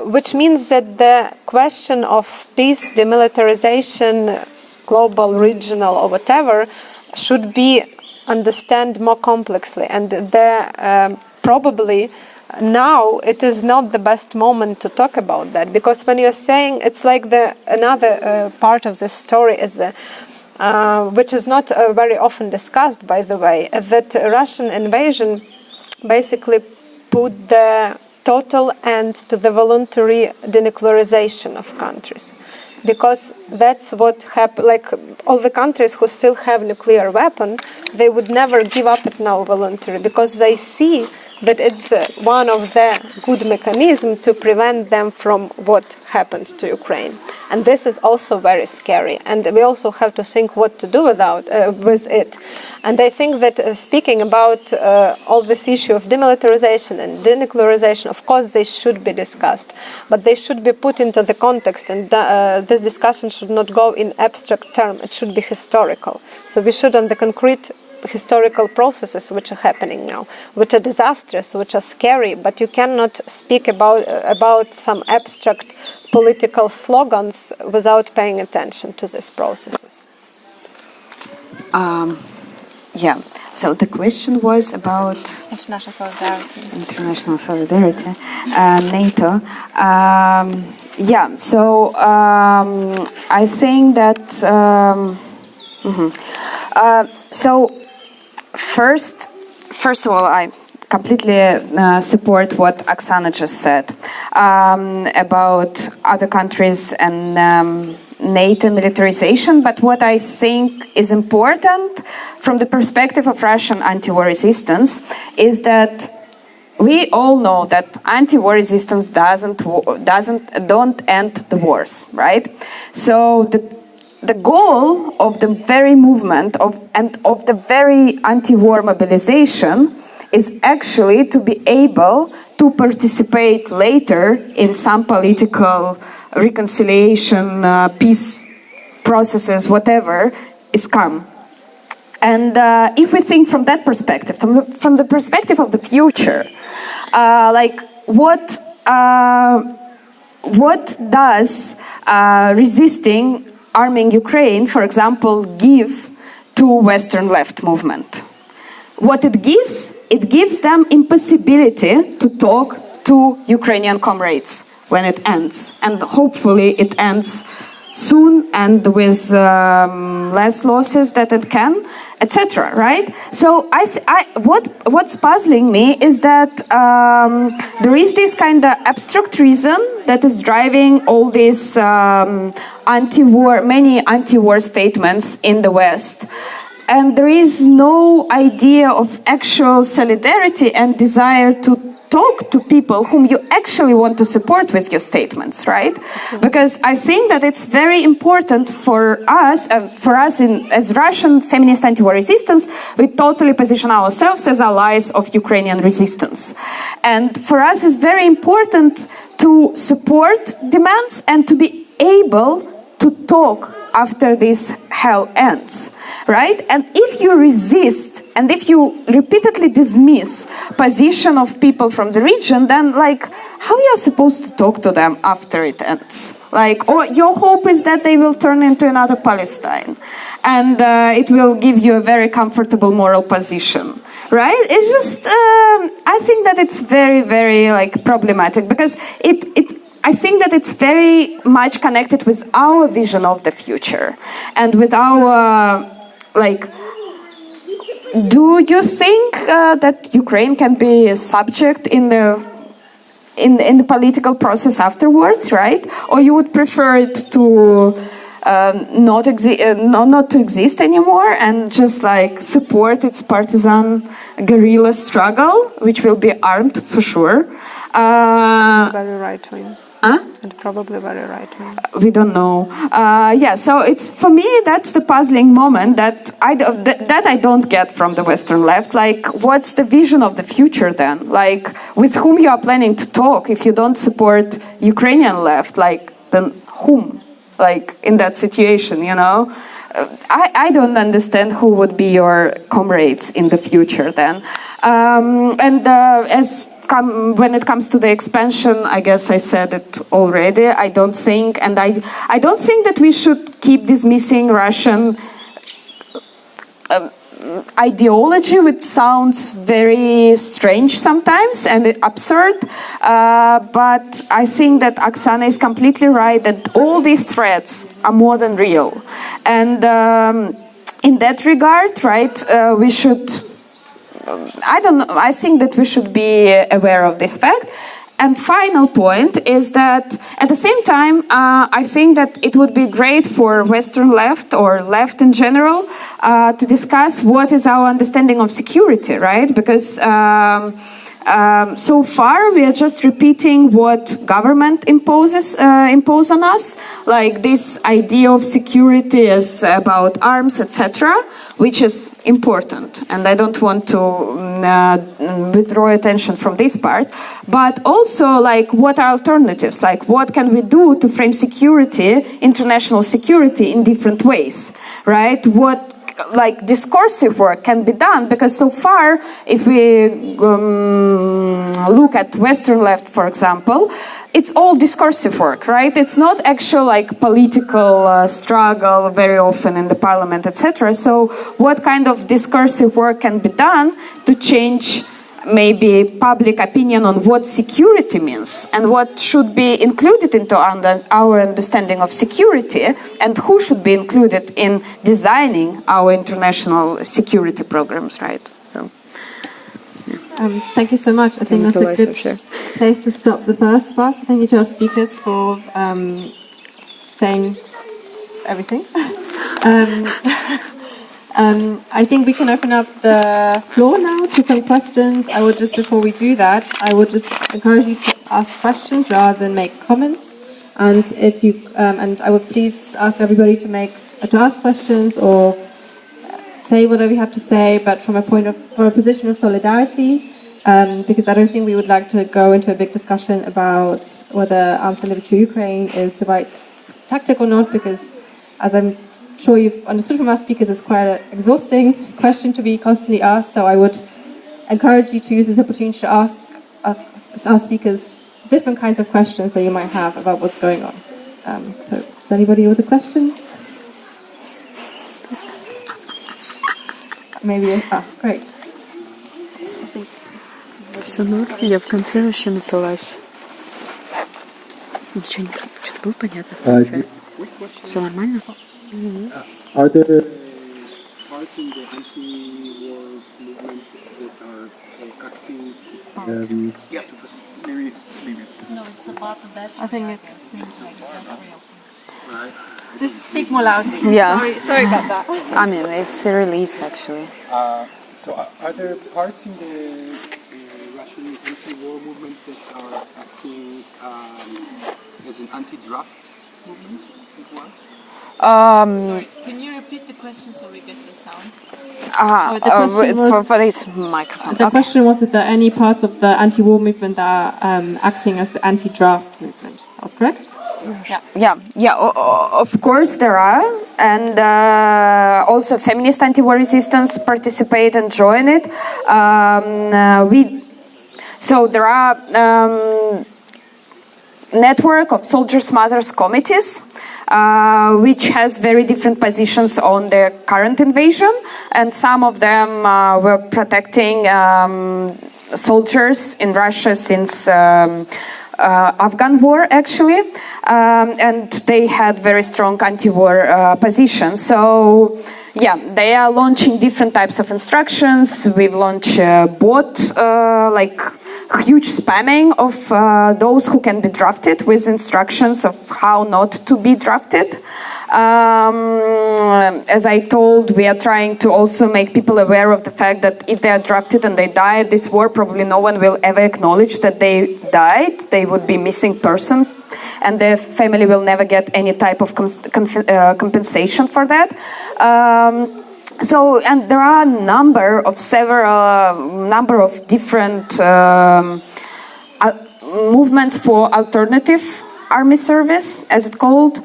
Which means that the question of peace, demilitarization, global, regional, or whatever, should be understood more complexly. And probably now it is not the best moment to talk about that, because when you're saying, it's like another part of this story is which is not very often discussed, by the way, that Russian invasion basically put the total end to the voluntary denuclearization of countries. Because that's what happened, like all the countries who still have nuclear weapon, they would never give up it now voluntarily, because they see that it's one of the good mechanisms to prevent them from what happened to Ukraine. And this is also very scary. And we also have to think what to do with it. And I think that speaking about all this issue of demilitarization and denuclearization, of course they should be discussed, but they should be put into the context, and this discussion should not go in abstract terms, it should be historical. So we should, on the concrete historical processes which are happening now, which are disastrous, which are scary, but you cannot speak about some abstract political slogans without paying attention to these processes. So the question was about International solidarity. NATO. I think that First of all, I completely support what Oksana just said about other countries and NATO militarization. But what I think is important from the perspective of Russian anti-war resistance is that we all know that anti-war resistance don't end the wars, right? So the goal of the very movement of the very anti-war mobilization is actually to be able to participate later in some political reconciliation, peace processes, whatever is come. And if we think from that perspective, from the perspective of the future, what does arming Ukraine, for example, give to Western left movement? what it gives them impossibility to talk to Ukrainian comrades when it ends. And hopefully it ends soon and with less losses that it can, etc. Right? So what's puzzling me is that there is this kind of abstract reason that is driving all these many anti-war statements in the West. And there is no idea of actual solidarity and desire to talk to people whom you actually want to support with your statements, right? Because I think that it's very important for us, as Russian feminist anti-war resistance, we totally position ourselves as allies of Ukrainian resistance. And for us, it's very important to support demands and to be able to talk after this hell ends, right? And if you resist and if you repeatedly dismiss position of people from the region, then like how are you supposed to talk to them after it ends? Like, or your hope is that they will turn into another Palestine and it will give you a very comfortable moral position. Right? It's just, I think that it's very, very like problematic because I think that it's very much connected with our vision of the future and with our, do you think that Ukraine can be a subject in the political process afterwards, right? Or you would prefer it to not to exist anymore and just like support its partisan guerrilla struggle, which will be armed for sure. Very right wing. And probably very right wing. We don't know. So it's for me that's the puzzling moment that I don't get from the Western left. Like, what's the vision of the future then? Like, with whom you are planning to talk if you don't support Ukrainian left? Like, then whom? Like in that situation, you know? I don't understand who would be your comrades in the future then. When it comes to the expansion, I guess I said it already. I don't think that we should keep dismissing Russian ideology, which sounds very strange sometimes and absurd. But I think that Oksana is completely right that all these threats are more than real. And in that regard, right, we should... I think that we should be aware of this fact. And final point is that at the same time, I think that it would be great for Western left or left in general to discuss what is our understanding of security, right? Because so far we are just repeating what government impose on us, like this idea of security is about arms, etc., which is important, and I don't want to withdraw attention from this part, but also like what are alternatives, like what can we do to frame security, international security in different ways, right? What like discursive work can be done, because so far if we look at Western left, for example, it's all discursive work, right? It's not actual like political struggle very often in the parliament, etc. So what kind of discursive work can be done to change maybe public opinion on what security means and what should be included into our understanding of security and who should be included in designing our international security programs, right? So. Thank you so much. I think that's a good place to stop the first part. Thank you to our speakers for saying everything. I think we can open up the floor now to some questions. I would just, before we do that, I would just encourage you to ask questions rather than make comments. And if you, and I would please ask everybody to ask questions or say whatever you have to say, but from a position of solidarity, because I don't think we would like to go into a big discussion about whether arms delivered to Ukraine is the right tactic or not, because as I'm sure you've understood from our speakers, it's quite an exhausting question to be constantly asked. So I would encourage you to use this opportunity to ask our speakers different kinds of questions that you might have about what's going on. So is anybody with a question? Maybe, great. Все норм. Я в конце вообще напилась. Ничего не что-то было понятно в конце. Все нормально? Are there parts in the anti-war movement that are acting? Yeah, maybe. I think it's just speak more loudly. Yeah. Sorry about that. I mean, it's a relief actually. So are there parts in the Russian anti-war movement that are acting as an anti-draft movement as well? Sorry, can you repeat the question so we get the sound? For this microphone. The question was if there are any parts of the anti-war movement that are acting as the anti-draft movement. That was correct? Of course there are, and also feminist anti-war resistance participate and join it. So there are network of soldiers' mothers committees, which has very different positions on the current invasion, and some of them were protecting soldiers in Russia since Afghan war, actually, and they had very strong anti-war position. So, yeah, they are launching different types of instructions. We've launched bot, like huge spamming of those who can be drafted with instructions of how not to be drafted. As I told, we are trying to also make people aware of the fact that if they are drafted and they die at this war, probably no one will ever acknowledge that they died. They would be missing person, and their family will never get any type of compensation for that. And there are number of different movements for alternative army service, as it's called.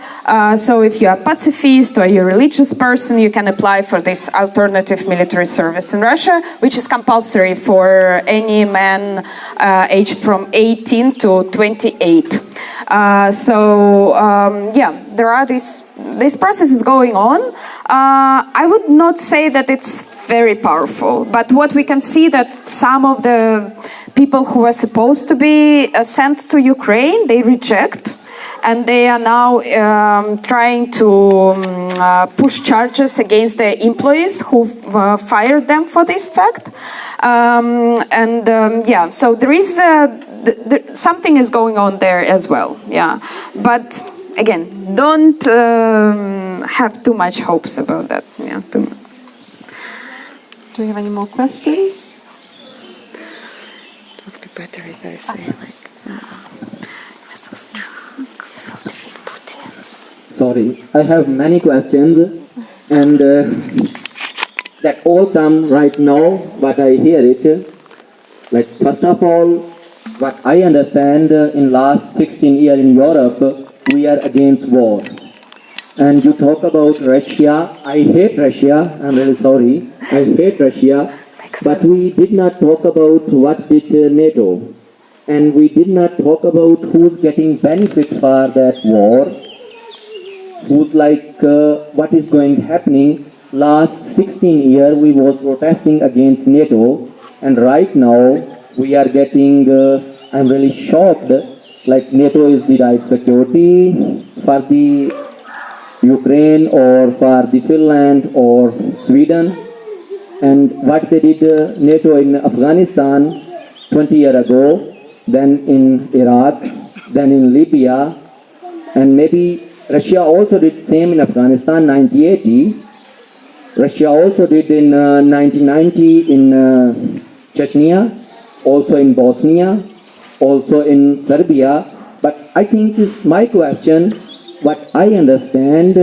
So if you are pacifist or you're a religious person, you can apply for this alternative military service in Russia, which is compulsory for any man aged from 18 to 28. There are this process is going on. I would not say that it's very powerful, but what we can see that some of the people who were supposed to be sent to Ukraine, they reject, and they are now trying to push charges against their employees who fired them for this fact. So there is something is going on there as well. Yeah, but again, don't have too much hopes about that. Yeah. Do we have any more questions? It would be better if I say like, you're so strong. Defeat Putin. Sorry, I have many questions, and that all come right now, but I hear it. Like, first of all, what I understand, in last 16 years in Europe, we are against war. And you talk about Russia. I hate Russia. I'm really sorry. I hate Russia. But we did not talk about what did NATO. And we did not talk about who's getting benefit for that war. Who's like, what is going happening. Last 16 years we was protesting against NATO. And right now we are getting, I'm really shocked, like NATO is the right security for the Ukraine or for the Finland or Sweden, and what they did NATO in Afghanistan 20 years ago, then in Iraq, then in Libya, and maybe Russia also did same in Afghanistan 1980. Russia also did in 1990 in Chechnya, also in Bosnia, also in Serbia. But I think this is my question. What I understand,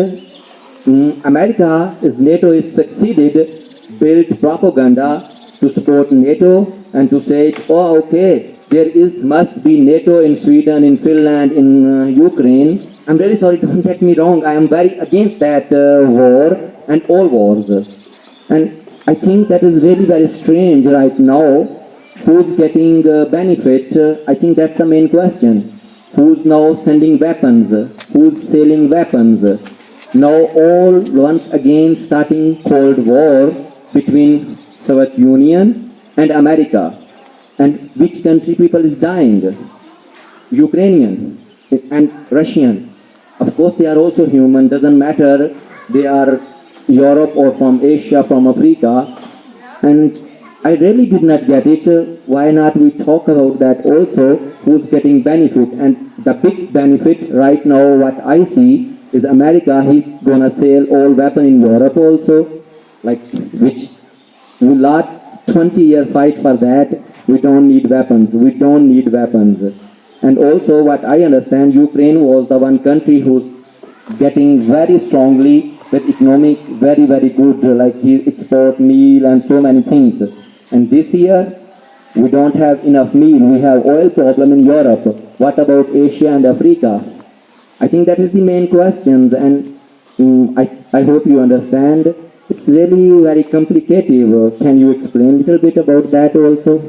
America is NATO is succeeded, built propaganda to support NATO and to say, oh, okay, there must be NATO in Sweden, in Finland, in Ukraine. I'm really sorry, don't get me wrong. I am very against that war and all wars. And I think that is really very strange right now. Who's getting benefit? I think that's the main question. Who's now sending weapons? Who's selling weapons? Now all once again starting Cold War between Soviet Union and America. And which country people is dying? Ukrainian and Russian. Of course, they are also human, doesn't matter. They are Europe or from Asia, from Africa. And I really did not get it. Why not we talk about that also, who's getting benefit? And the big benefit right now, what I see, is America, he's gonna sell all weapons in Europe also, like which we last 20-year fight for that. We don't need weapons. We don't need weapons. And also, what I understand, Ukraine was the one country who's getting very strongly with economic, very, very good, like he export meal and so many things. And this year, we don't have enough meal. We have oil problem in Europe. What about Asia and Africa? I think that is the main questions, and I hope you understand. It's really very complicated. Can you explain a little bit about that also?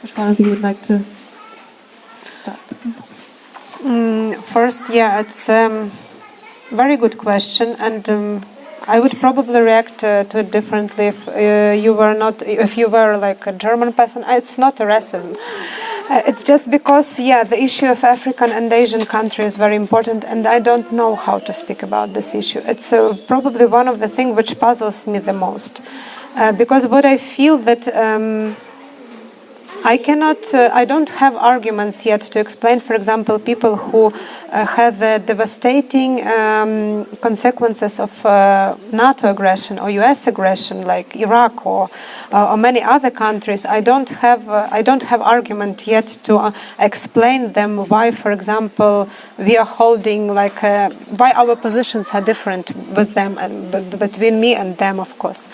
Which one of you would like to start? First, yeah, it's very good question, and I would probably react to it differently if you were like a German person. It's not a racism. It's just because, yeah, the issue of African and Asian countries is very important, and I don't know how to speak about this issue. It's probably one of the things which puzzles me the most, because what I feel that I don't have arguments yet to explain, for example, people who have the devastating consequences of NATO aggression or US aggression, like Iraq or many other countries. I don't have argument yet to explain them why, for example, we are holding why our positions are different with them and between me and them, of course.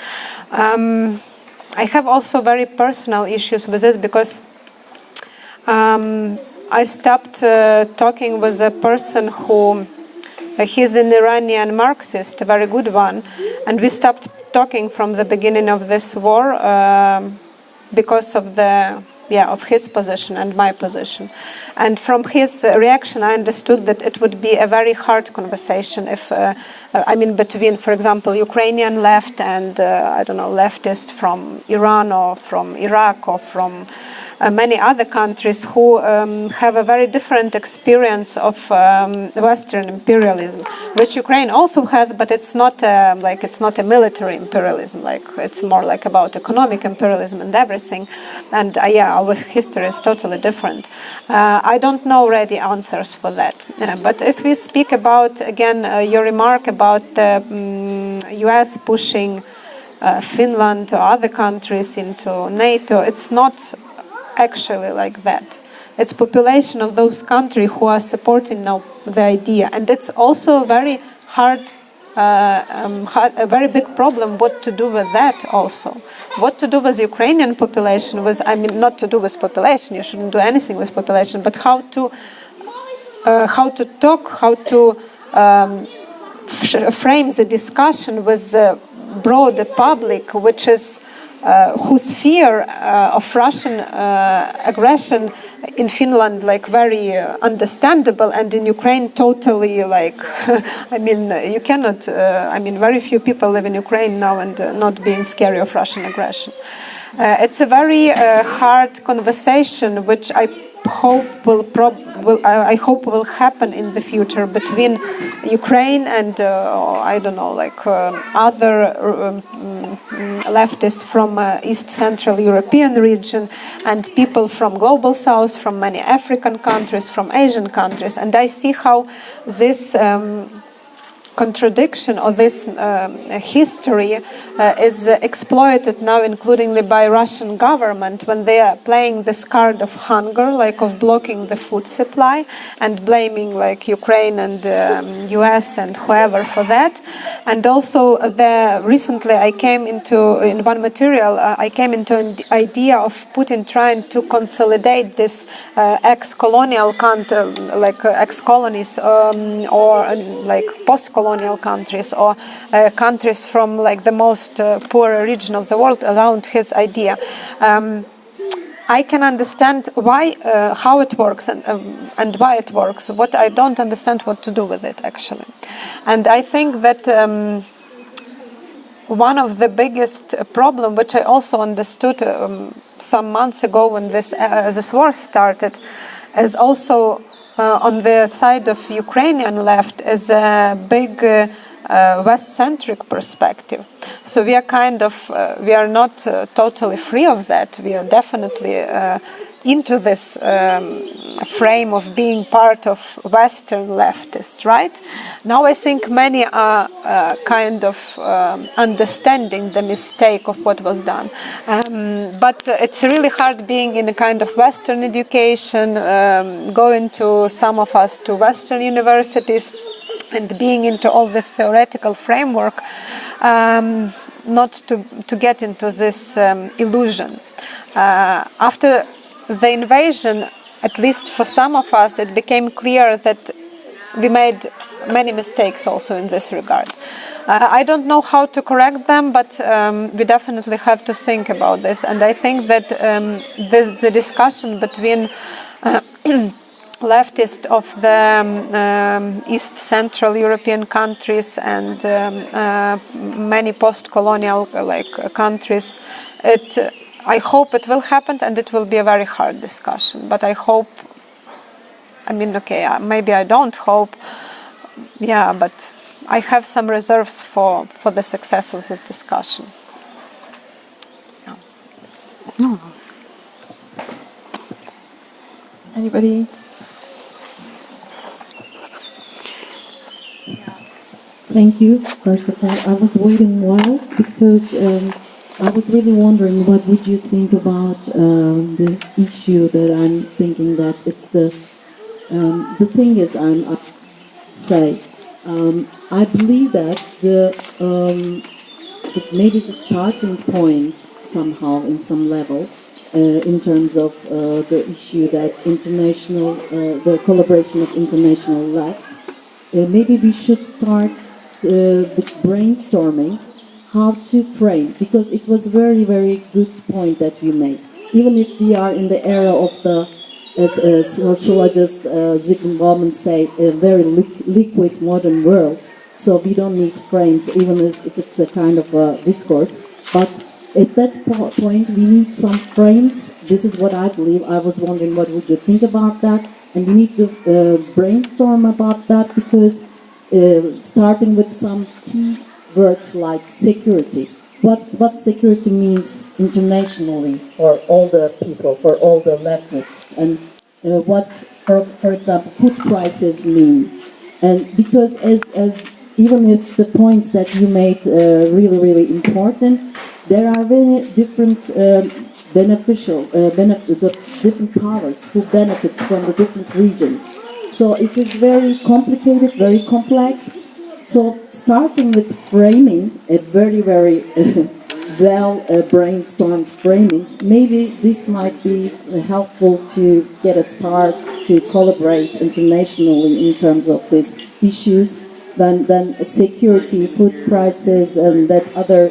I have also very personal issues with this because I stopped talking with a person who he's an Iranian Marxist, a very good one, and we stopped talking from the beginning of this war because of of his position and my position. And from his reaction, I understood that it would be a very hard conversation if, between, for example, Ukrainian left and, leftist from Iran or from Iraq or from many other countries who have a very different experience of Western imperialism, which Ukraine also had, but it's not it's not a military imperialism. It's more like about economic imperialism and everything. And our history is totally different. I don't know already answers for that. But if we speak about again your remark about the U.S. pushing Finland or other countries into NATO, it's not actually like that. It's population of those countries who are supporting now the idea, and it's also a very hard, a very big problem. What to do with that also? What to do with Ukrainian population? Not to do with population. You shouldn't do anything with population, but how to talk, how to frame the discussion with the broader public, which is. Whose fear of Russian aggression in Finland, very understandable, and in Ukraine, totally, you cannot, very few people live in Ukraine now and not being scary of Russian aggression. It's a very hard conversation, which I hope will happen in the future between Ukraine and other leftists from East Central European region and people from Global South, from many African countries, from Asian countries, and I see how this contradiction or this history is exploited now, including by Russian government, when they are playing this card of hunger, of blocking the food supply and blaming Ukraine and US and whoever for that. And also recently I came into, in one material, I came into an idea of Putin trying to consolidate this ex-colonial ex-colonies or post-colonial countries or countries from the most poor region of the world around his idea. I can understand why, how it works and why it works. What I don't understand what to do with it actually. And I think that one of the biggest problem, which I also understood some months ago when this war started, is also on the side of Ukrainian left is a big West-centric perspective. So we are we are not totally free of that. We are definitely into this frame of being part of Western leftists, right? Now I think many are understanding the mistake of what was done. But it's really hard being in a kind of Western education, going to some of us to Western universities, and being into all this theoretical framework, not to get into this illusion. After the invasion, at least for some of us, it became clear that we made many mistakes also in this regard. I don't know how to correct them, but we definitely have to think about this. And I think that the discussion between leftists of the East Central European countries and many post-colonial countries, I hope it will happen, and it will be a very hard discussion. But I hope, maybe I don't hope, but I have some reserves for the success of this discussion. Yeah. No. Anybody? Thank you, first of all. I was waiting a while because I was really wondering what would you think about the issue that I'm thinking that it's the thing is I'm up to say. I believe that it maybe the starting point somehow in some level in terms of the issue that the collaboration of international left. Maybe we should start with brainstorming how to frame, because it was very, very good point that you made. Even if we are in the era of the, as sociologist Zygmunt Bauman say, a very liquid modern world, so we don't need frames, even if it's a kind of a discourse. But at that point, we need some frames. This is what I believe. I was wondering what would you think about that, and we need to brainstorm about that, because starting with some key words like security. What security means internationally for all the people, for all the leftists, and what, for example, food prices mean. And because as even if the points that you made really, really important, there are very different different powers who benefits from the different regions. So it is very complicated, very complex. So starting with framing, a very, very brainstormed framing, maybe this might be helpful to get a start to collaborate internationally in terms of these issues. Then security, food prices, and that other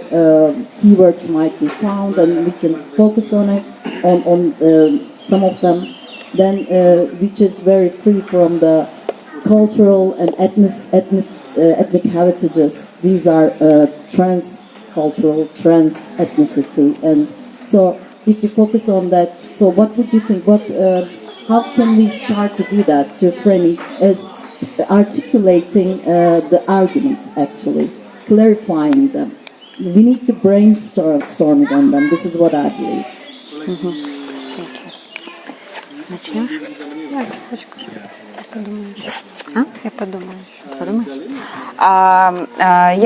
keywords might be found, and we can focus on it, on some of them. Then, which is very free from the cultural and ethnic heritages. These are trans-cultural, trans-ethnicity, and so if you focus on that, so what would you think? How can we start to do that? To frame it as articulating the arguments, actually clarifying them. We need to brainstorm on them. This is what I believe.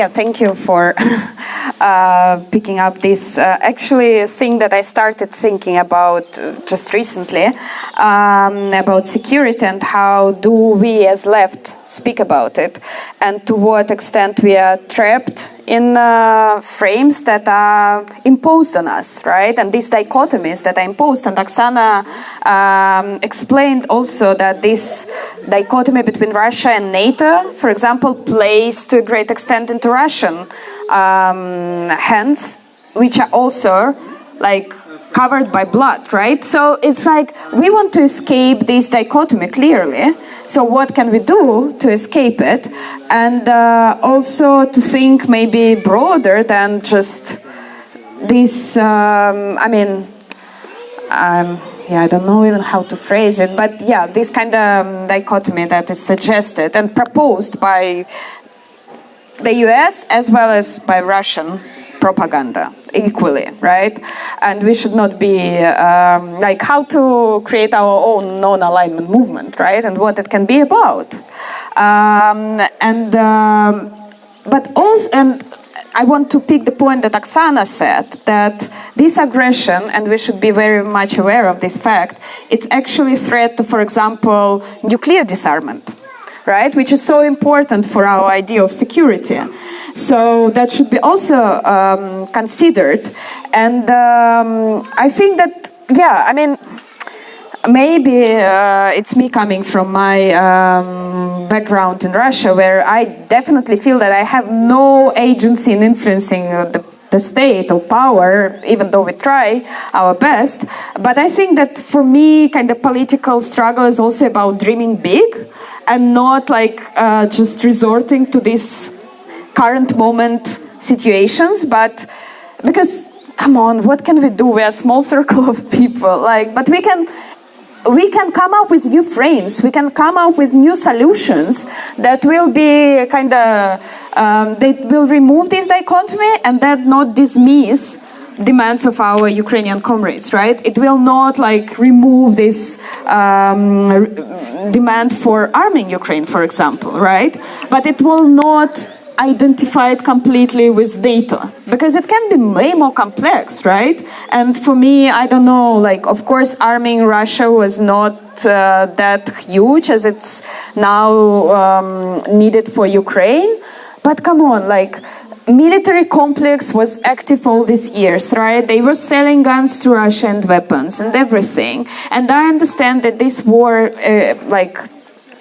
Thank you for picking up this actually thing that I started thinking about just recently, about security and how do we as left speak about it, and to what extent we are trapped in frames that are imposed on us, right? And these dichotomies that are imposed. And Oksana explained also that this dichotomy between Russia and NATO, for example, plays to a great extent into Russian hands, which are also covered by blood, right? So it's we want to escape this dichotomy clearly, So what can we do to escape it? And also to think maybe broader than just this, I don't know even how to phrase it, but yeah, this kind of dichotomy that is suggested and proposed by the US as well as by Russian propaganda equally, right? And we should not be like how to create our own non-alignment movement, right? And what it can be about. But also, and I want to pick the point that Oksana said, that this aggression, and we should be very much aware of this fact, it's actually a threat to, for example, nuclear disarmament, right? Which is so important for our idea of security. So that should be also considered. And I think that, maybe it's me coming from my background in Russia, where I definitely feel that I have no agency in influencing the state or power, even though we try our best. But I think that for me, kind of political struggle is also about dreaming big and not like just resorting to these current moment situations. But because, come on, what can we do? We are a small circle of people, but we can come up with new frames. We can come up with new solutions that will be they will remove this dichotomy and that not dismiss demands of our Ukrainian comrades, right? It will not remove this demand for arming Ukraine, for example, right? But it will not identify it completely with data, because it can be way more complex, right? And for me, I don't know, of course, arming Russia was not that huge as it's now needed for Ukraine. But come on, military complex was active all these years, right? They were selling guns to Russia and weapons and everything. And I understand that this war,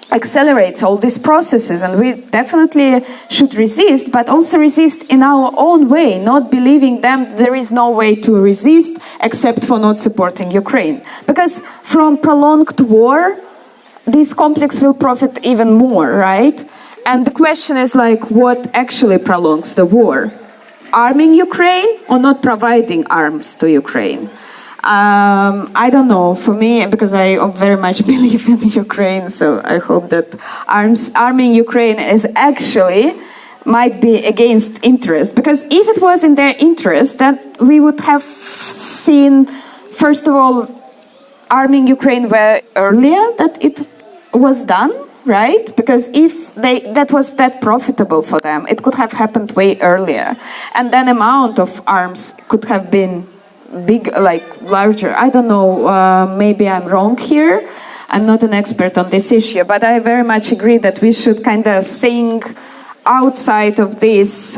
accelerates all these processes, and we definitely should resist, but also resist in our own way, not believing them there is no way to resist except for not supporting Ukraine. Because from prolonged war, this complex will profit even more, right? And the question is what actually prolongs the war? Arming Ukraine or not providing arms to Ukraine? I don't know. For me, because I very much believe in Ukraine, so I hope that arming Ukraine is actually might be against interest. Because if it was in their interest, then we would have seen, first of all, arming Ukraine way earlier that it was done, right? Because if that was that profitable for them, it could have happened way earlier. And then amount of arms could have been big, larger. I don't know, maybe I'm wrong here. I'm not an expert on this issue, but I very much agree that we should kind of think outside of these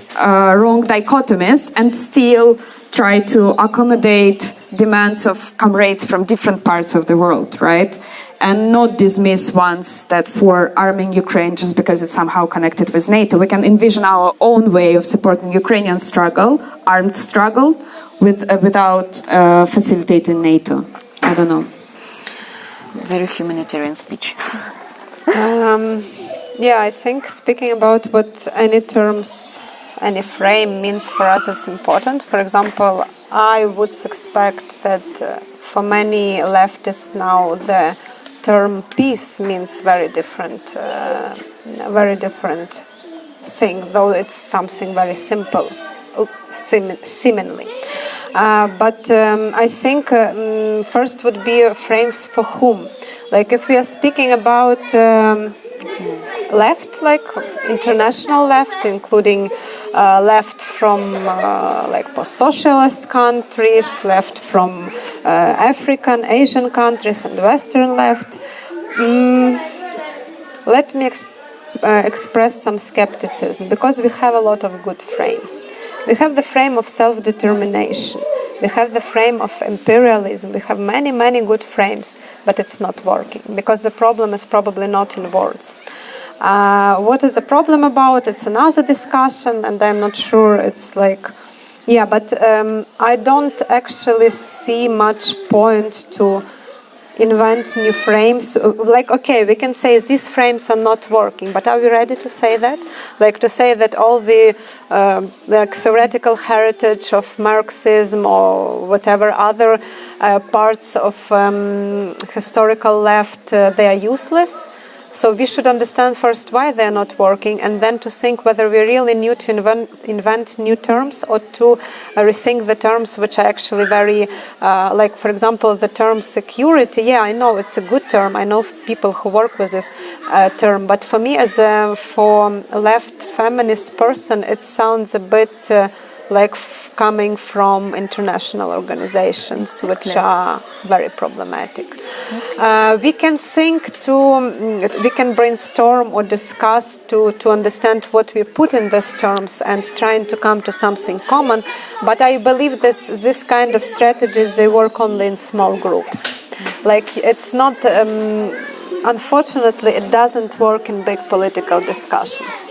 wrong dichotomies and still try to accommodate demands of comrades from different parts of the world, right? And not dismiss ones that for arming Ukraine just because it's somehow connected with NATO. We can envision our own way of supporting Ukrainian struggle, armed struggle, without facilitating NATO. I don't know. Very humanitarian speech. I think speaking about what any terms, any frame means for us, it's important. For example, I would suspect that for many leftists now the term peace means very different thing, though it's something very simple, seemingly. But I think first would be frames for whom. If we are speaking about left, international left, including left from post-socialist countries, left from African, Asian countries, and Western left, let me express some skepticism, because we have a lot of good frames. We have the frame of self-determination. We have the frame of imperialism. We have many, many good frames, but it's not working, because the problem is probably not in words. What is the problem about? It's another discussion, and I'm not sure it's but I don't actually see much point to invent new frames. Like, okay, we can say these frames are not working, but are we ready to say that? Like to say that all the like theoretical heritage of Marxism or whatever other parts of historical left, they are useless. So we should understand first why they're not working, and then to think whether we really need to invent new terms or to rethink the terms which are actually very, like for example, the term security. Yeah, I know it's a good term. I know people who work with this term, but for me, as a left feminist person, it sounds a bit like coming from international organizations, which are very problematic. We can we can brainstorm or discuss to understand what we put in these terms and trying to come to something common. But I believe this kind of strategies, they work only in small groups. Like it's not, unfortunately, it doesn't work in big political discussions.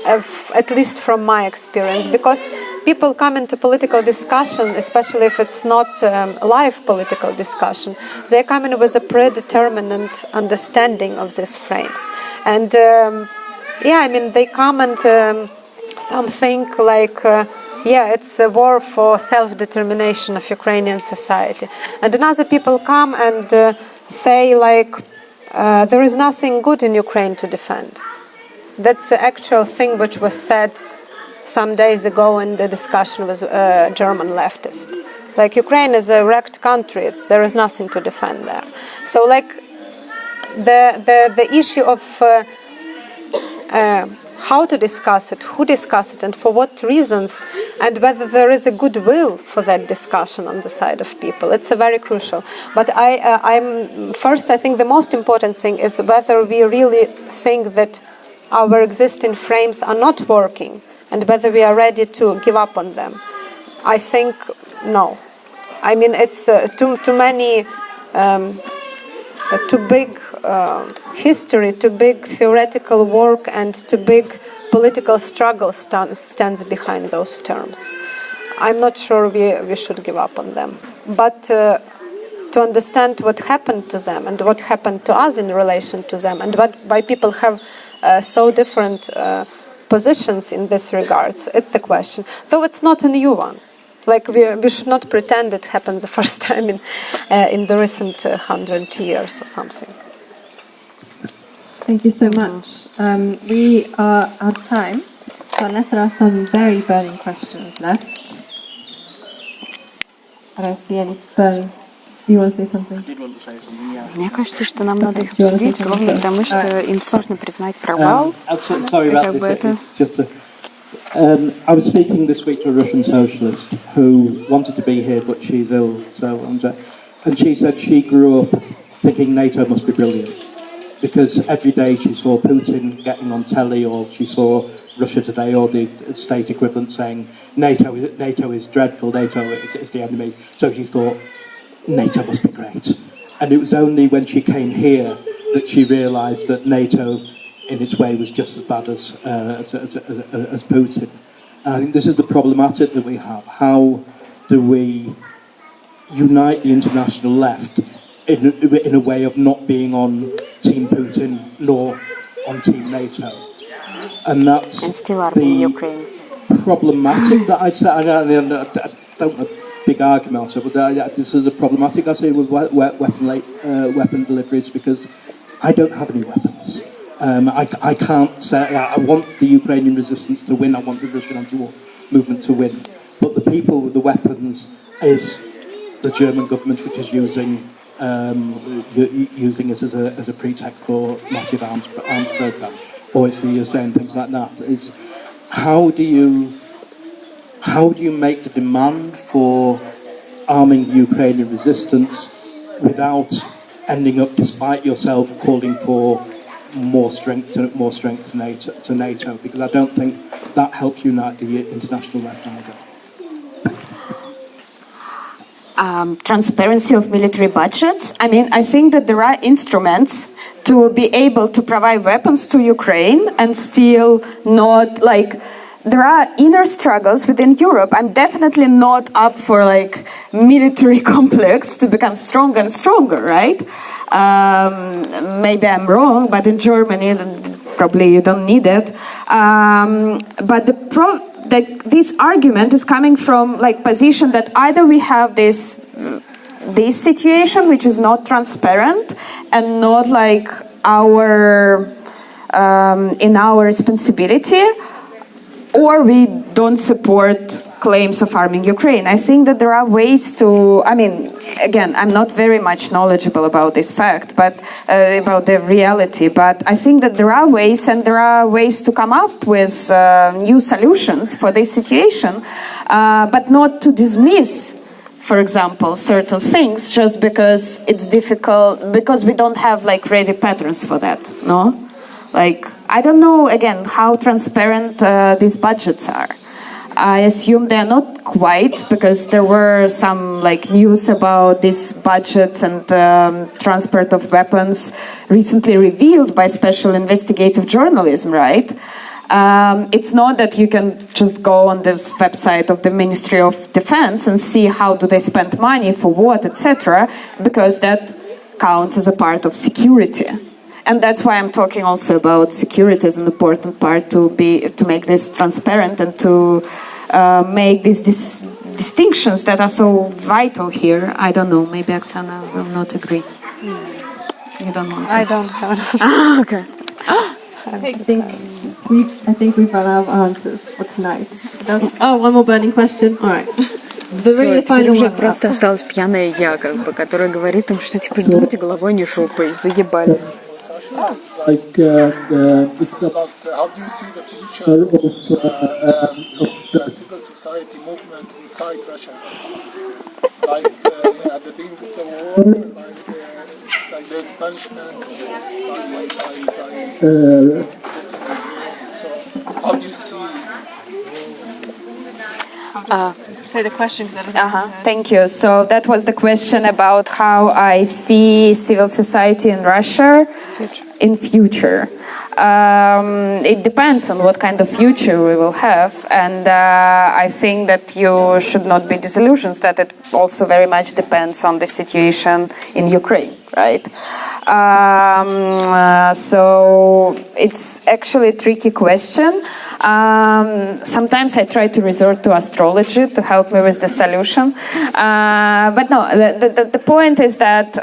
At least from my experience, because people come into political discussion, especially if it's not live political discussion, they come in with a predetermined understanding of these frames. And yeah, I mean, they come and something like, yeah, it's a war for self-determination of Ukrainian society. And then other people come and say like, there is nothing good in Ukraine to defend. That's the actual thing which was said some days ago in the discussion with German leftist. Like Ukraine is a wrecked country; there is nothing to defend there. So, like the issue of how to discuss it, who discuss it, and for what reasons, and whether there is a goodwill for that discussion on the side of people. It's a very crucial. But I think the most important thing is whether we really think that our existing frames are not working and whether we are ready to give up on them. I think no. I mean, it's too many, too big history, too big theoretical work, and too big political struggle stands behind those terms. I'm not sure we should give up on them. But to understand what happened to them and what happened to us in relation to them, and why people have so different positions in this regards, it's the question. Though it's not a new one. Like we should not pretend it happened the first time in the recent 100 years or something. Thank you so much. We are out of time, so unless there are some very burning questions left, I don't see any burning. Do you want to say something? Мне кажется, что нам надо их обсудить, ровно потому что им сложно признать провал. Sorry about this. I was speaking this week to a Russian socialist who wanted to be here, but she's ill. And she said she grew up thinking NATO must be brilliant because every day she saw Putin getting on telly, or she saw Russia Today or the state equivalent saying NATO is dreadful, NATO is the enemy. So she thought, NATO must be great. And it was only when she came here that she realised that NATO, in its way, was just as bad as Putin. And I think this is the problematic that we have. How do we unite the international left in a way of not being on Team Putin nor on Team NATO? And that's the problematic that I said. I don't big argument, but this is a problematic I say with weapon deliveries, because I don't have any weapons. I can't say I want the Ukrainian resistance to win. I want the Russian anti-war movement to win. But the people with the weapons is the German government, which is using it as a pretext for massive arms program, or it's the USA and things like that. Is how do you make the demand for arming the Ukrainian resistance without ending up, despite yourself, calling for more strength to NATO? Because I don't think that helps unite the international left either. Transparency of military budgets. I mean, I think that there are instruments to be able to provide weapons to Ukraine and still not like there are inner struggles within Europe. I'm definitely not up for like military complex to become stronger and stronger, right? Maybe I'm wrong, but in Germany, probably you don't need it. But this argument is coming from like position that either we have this situation which is not transparent and not like in our responsibility, or we don't support claims of arming Ukraine. I think that there are ways to, I mean, again, I'm not very much knowledgeable about this fact, but about the reality, but I think that there are ways, and there are ways to come up with new solutions for this situation, but not to dismiss, for example, certain things just because it's difficult, because we don't have like ready patterns for that, no? Like, I don't know, again, how transparent these budgets are. I assume they're not quite, because there were some like news about these budgets and transport of weapons recently revealed by special investigative journalism, right? It's not that you can just go on this website of the Ministry of Defense and see how do they spend money, for what, etc., because that counts as a part of security. And that's why I'm talking also about security as an important part to make this transparent and to make these distinctions that are so vital here. I don't know. Maybe Oksana will not agree. You don't know. I don't have an answer. Okay. I think we've run out of answers for tonight. One more burning question. All right. Все, теперь уже просто осталась пьяная я, как бы, которая говорит им, что типа думайте головой, не шопой, заебали. Like it's about how do you see the future of the civil society movement inside Russia? Like at the beginning of the war, like there's punishment so how do you see? Say the question. Thank you. So that was the question about how I see civil society in Russia in future. It depends on what kind of future we will have, and I think that you should not be disillusioned that it also very much depends on the situation in Ukraine, right? So it's actually a tricky question. Sometimes I try to resort to astrology to help me with the solution. But no, the point is that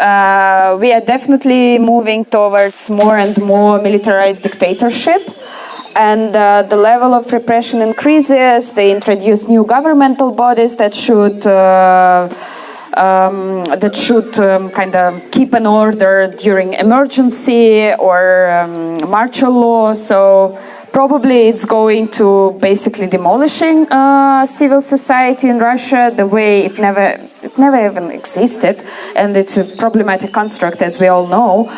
we are definitely moving towards more and more militarized dictatorship. And the level of repression increases. They introduce new governmental bodies that should kind of keep an order during emergency or martial law. So probably it's going to basically demolishing civil society in Russia the way it never even existed, and it's a problematic construct, as we all know.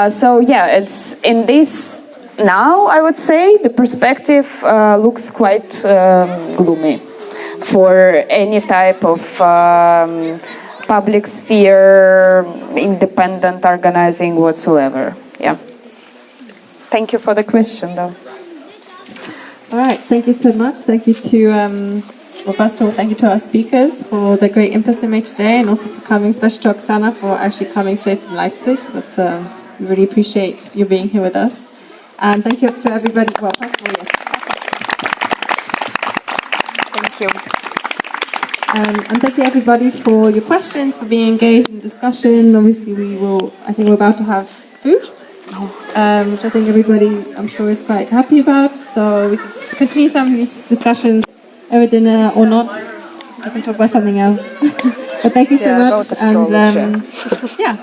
So yeah, it's in this now, I would say, the perspective looks quite gloomy for any type of public sphere, independent organizing whatsoever. Yeah. Thank you for the question, though. All right, thank you so much. Thank you to, well, first of all, thank you to our speakers for the great inputs they made today, and also for coming, especially to Oksana for actually coming today from Leipzig. That's, we really appreciate you being here with us. And thank you to everybody. Well, first of all, yes. Thank you. And thank you everybody for your questions, for being engaged in the discussion. Obviously, I think we're about to have food, which I think everybody, I'm sure, is quite happy about. So we can continue some of these discussions over dinner or not. We can talk about something else. But thank you so much. And yeah.